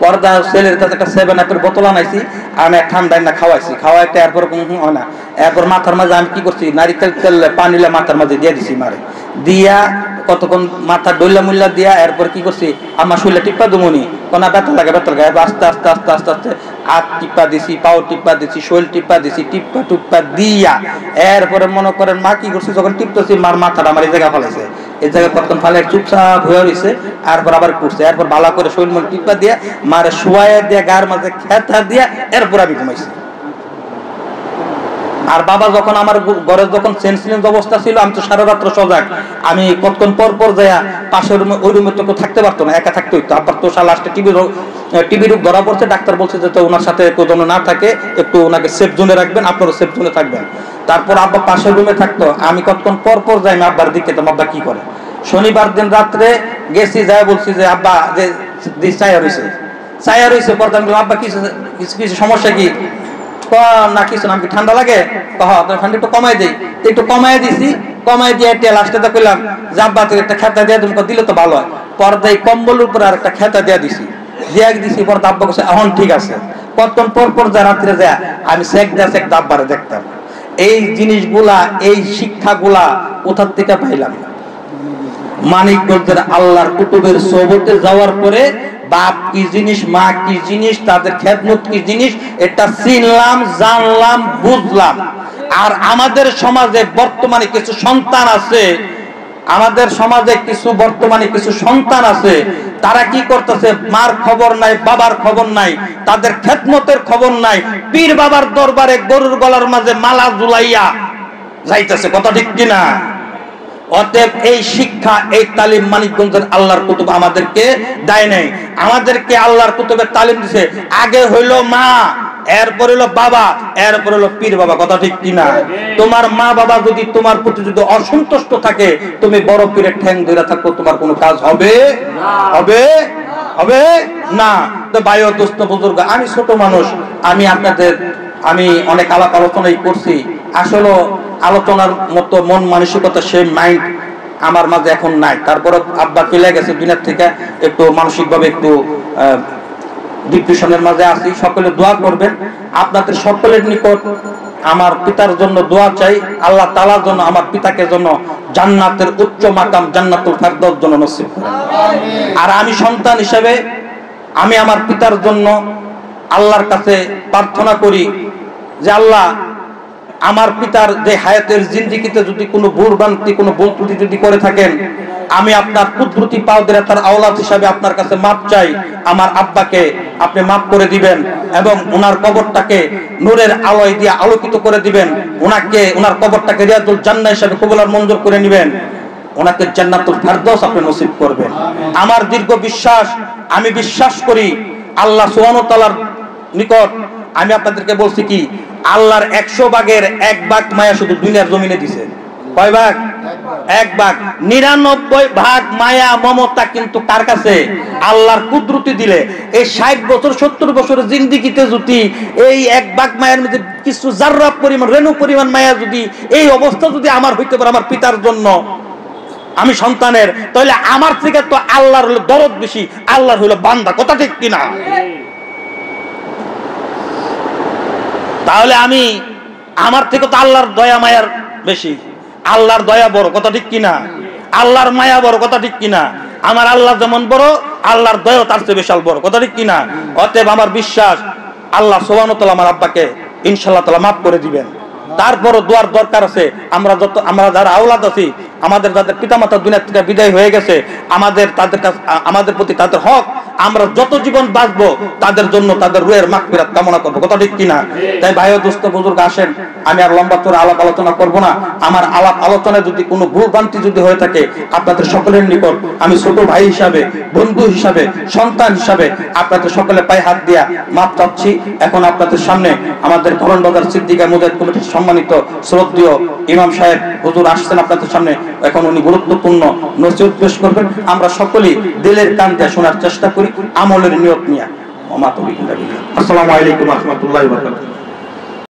পর্দা ছেলের কাছে একটা 7-আপের বোতল আনাইছি, আমি ঠান্ডায় না খাওয়াইছি, খাওয়াইতে এরপর হয় না, এরপর মাথার মাঝে আমি কি করছি, নারিকেল তেল পানিলে মাথার মাঝে দিয়ে দিছি, মারে দিয়া কতক্ষণ মাথা ডইলা মুল্লা দিয়া, এরপর কি করছি, আমার শুলে টিপ্পা দুমনি, কোনা ব্যথা লাগে, আস্তে আস্তে আস্তে আস্তে আস্তে হাত টিপ্পা দিছি, পাও টিপ্পা দিছি, শৈল টিপ্পা দিছি, টিপ্পা টুপ্পা দিয়া এরপরে মনে করেন মা কি করছি, যখন টিপতেছি মার মাথাটা আমার এই জায়গা ফেলাইছে, এই জায়গায় কতক্ষণ ফালে চুপচাপ হয়ে রয়েছে, এরপর আবার করছে, এরপর ভালো করে শৈল মন টিপ্পা দিয়া মারে শুয়াইয়া দিয়া গায়ের মাঝে খেতা দিয়া এরপর আমি ঘুমাইছি। আর বাবা যখন আমার ঘরে যখন সেন্সলেস অবস্থা ছিল, আমি তো সারা রাত্র সজাগ, আমি কতক্ষণ পর যাইয়া পাশের রুমে, ওই রুমে তো কেউ থাকতে পারতো না, একা থাকতে হইতো। আবার তো লাস্টে টিবি রোগ ধরা পড়ছে, ডাক্তার বলছে যে তো ওনার সাথে কেউ যেন না থাকে, একটু ওনাকে সেফ জোনে রাখবেন, আপনারও সেফ জোনে থাকবেন। তারপর আব্বা পাশের রুমে থাকতো, আমি কতক্ষণ পর যাই আমি আব্বার দিকে, তো আব্বা কি করে। শনিবার দিন রাত্রে গেছি, যাই বলছি যে আব্বা যে ছায়া রয়েছে পর আব্বা কিছু কিছু সমস্যা কি না, কিছু না, কি ঠান্ডা লাগে, ঠান্ডা একটু কমাই দিই, একটু কমাই দিছি, কমাই দিয়ে লাস্টে তো কইলাম যে আব্বা তুই একটা খেতা দিয়ে তুমি দিলে তো ভালো হয়। পর্দায় কম্বলের উপরে আর একটা খেতা দিয়ে দিছি, পর আব্বা কাছে এখন ঠিক আছে। কতক্ষণ পর যা রাত্রে যায় আমি সেক আব্বারে দেখতাম, এই জিনিসগুলা, এই শিক্ষাগুলা কোথা থেকে পাইলাম? মানিকগঞ্জের আল্লাহর কুতুবের সোহবতে যাওয়ার পরে বাপ কি জিনিস, মা কি জিনিস, তাদের খেদমত কি জিনিস, এটা চিনলাম, জানলাম, বুঝলাম। আর আমাদের সমাজে বর্তমানে কিছু সন্তান আছে, আমাদের সমাজে কিছু বর্তমানে কিছু সন্তান আছে, তারা কি করতেছে? মার খবর নাই, বাবার খবর নাই, তাদের খেদমতের খবর নাই, পীর বাবার দরবারে গরুর গলার মাঝে মালা ঝুলাইয়া যাইতেছে। কথা ঠিক কিনা? অতএব এই শিক্ষা, এই তালিম মানিকগঞ্জের আল্লাহর কুতুব আমাদেরকে দেয় নাই। আমাদেরকে আল্লাহর কুতুবের তালিম দিছে, আগে হইল মা, এরপর হইল বাবা, এরপর হইল পীর বাবা। কথা ঠিক কিনা? তোমার মা বাবা যদি তোমার প্রতি যদি অসন্তুষ্ট থাকে, তুমি বড় পীরের ঠ্যাং ধরে থাকো, তোমার কোনো কাজ হবে? হবে? হবে না। তো ভাই ও দোস্ত বুজুর্গ, আমি ছোট মানুষ, আমি অনেক আলাপ আলোচনাই করছি। আসলে আলোচনার মতো মন মানসিকতা, সেই মাইন্ড আমার মাঝে এখন নাই। তারপরে আব্বা চলে গেছে দুনিয়ার থেকে, একটু মানসিকভাবে একটু ডিপ্রেশনের মাঝে আছি। সকলে দোয়া করবেন। আপনাদের সকলের নিকট আমার পিতার জন্য দোয়া চাই, আল্লাহ তাআলার জন্য আমার পিতাকে জন্য জান্নাতের উচ্চ মাকাম, জান্নাতুল ফেরদাউস জন্য নসিব করেন। আর আমি সন্তান হিসেবে আমি আমার পিতার জন্য আল্লাহর কাছে প্রার্থনা করি যে আল্লাহ, আমার পিতার যে হায়াতের জিন্দেগিতে যদি কোনো ভুল ভ্রান্তি, কোনো ভুল ত্রুটি যদি করে থাকেন, আমি আপনার কুদরতি পাওয়ার তার আওলাদ হিসাবে আপনার কাছে মাপ চাই। আমার আব্বাকে আপনি মাফ করে দিবেন এবং ওনার কবরটাকে নূরের আলোয় দিয়ে আলোকিত করে দিবেন। ওনার কবরটাকে রিয়াদুল জান্নাহ হিসাবে কবুল আর মঞ্জুর করে নেবেন। ওনাকে জান্নাতুল ফেরদাউস আপনি নসিব করবেন। আমার দীর্ঘ বিশ্বাস, আমি বিশ্বাস করি আল্লাহ সুবহানাহু ওয়া তাআলার নিকট আমি আপনাদেরকে বলছি কি, আল্লাহর 100 ভাগের 1 ভাগ মায়া শুধু দুনিয়ার জমিনে দিছে। কয় ভাগ? 1 ভাগ। 99 ভাগ মায়া মমতা কিন্তু কার কাছে? আল্লাহর কুদরতি দিলে। এই 60 বছর 70 বছরের জিন্দেগিতে যদি এই 1 ভাগ মায়ের মধ্যে কিছু জাররা পরিমাণ, রেণু পরিমাণ মায়া যদি, এই অবস্থা যদি আমার হইতে পারে আমার পিতার জন্য, আমি সন্তানের, তাহলে আমার থেকে তো আল্লাহর হলো দরদ বেশি, আল্লাহর হলো বান্দা। কথা ঠিক কিনা? তাহলে আমার থেকে তো আল্লাহর দয়া মায়ার বেশি, আল্লাহর দয়া বড়। কথা ঠিক কিনা? আল্লাহর মায়া বড়। কথা ঠিক কিনা? আমার আল্লাহ যেমন বড়, আল্লাহর দয়া তার চেয়ে বিশাল বড়। কথা ঠিক কিনা? অতএব আমার বিশ্বাস আল্লাহ সুবহানাহু ওয়া তাআলা আমার আব্বাকে ইনশাআল্লাহ তাআলা মাফ করে দিবেন। তারপরও দোয়ার দরকার আছে। আমরা যারা আওলাদ আছি, আমাদের যাদের পিতামাতা দুনিয়া থেকে বিদায় হয়ে গেছে, আমাদের প্রতি তাদের হক, আমরা যত জীবন বাঁচবো তাদের জন্য তাদের রুহের মাগফিরাত কামনা করবো। কথা ঠিক কিনা? তাই ভাই ও দোস্ত বুজুর্গ, আসেন, আমি আর লম্বা করে আলাপ আলোচনা করব না। আমার আলাপ আলোচনায় যদি কোনো ভুল ভ্রান্তি যদি হয়ে থাকে, আপনাদের সকলের নিকট আমি ছোট ভাই হিসাবে, বন্ধু হিসাবে, সন্তান হিসাবে আপনাদের সকলে পায়ে হাত দিয়া মাপ চাচ্ছি। এখন আপনাদের সামনে আমাদের ধরণবাজার সিদ্দিকা মুজাহিদ কমিটির সম্মানিত শ্রদ্ধেয় ইমাম সাহেব হুজুর আসছেন আপনাদের সামনে। এখন উনি গুরুত্বপূর্ণ নসিহত পেশ করবেন। আমরা সকলেই দিলের কান দিয়ে শোনার চেষ্টা করি, আমলের নিয়ত নিয়ে। আসসালামু আলাইকুম ওয়া রাহমাতুল্লাহি ওয়া বারাকাতুহু।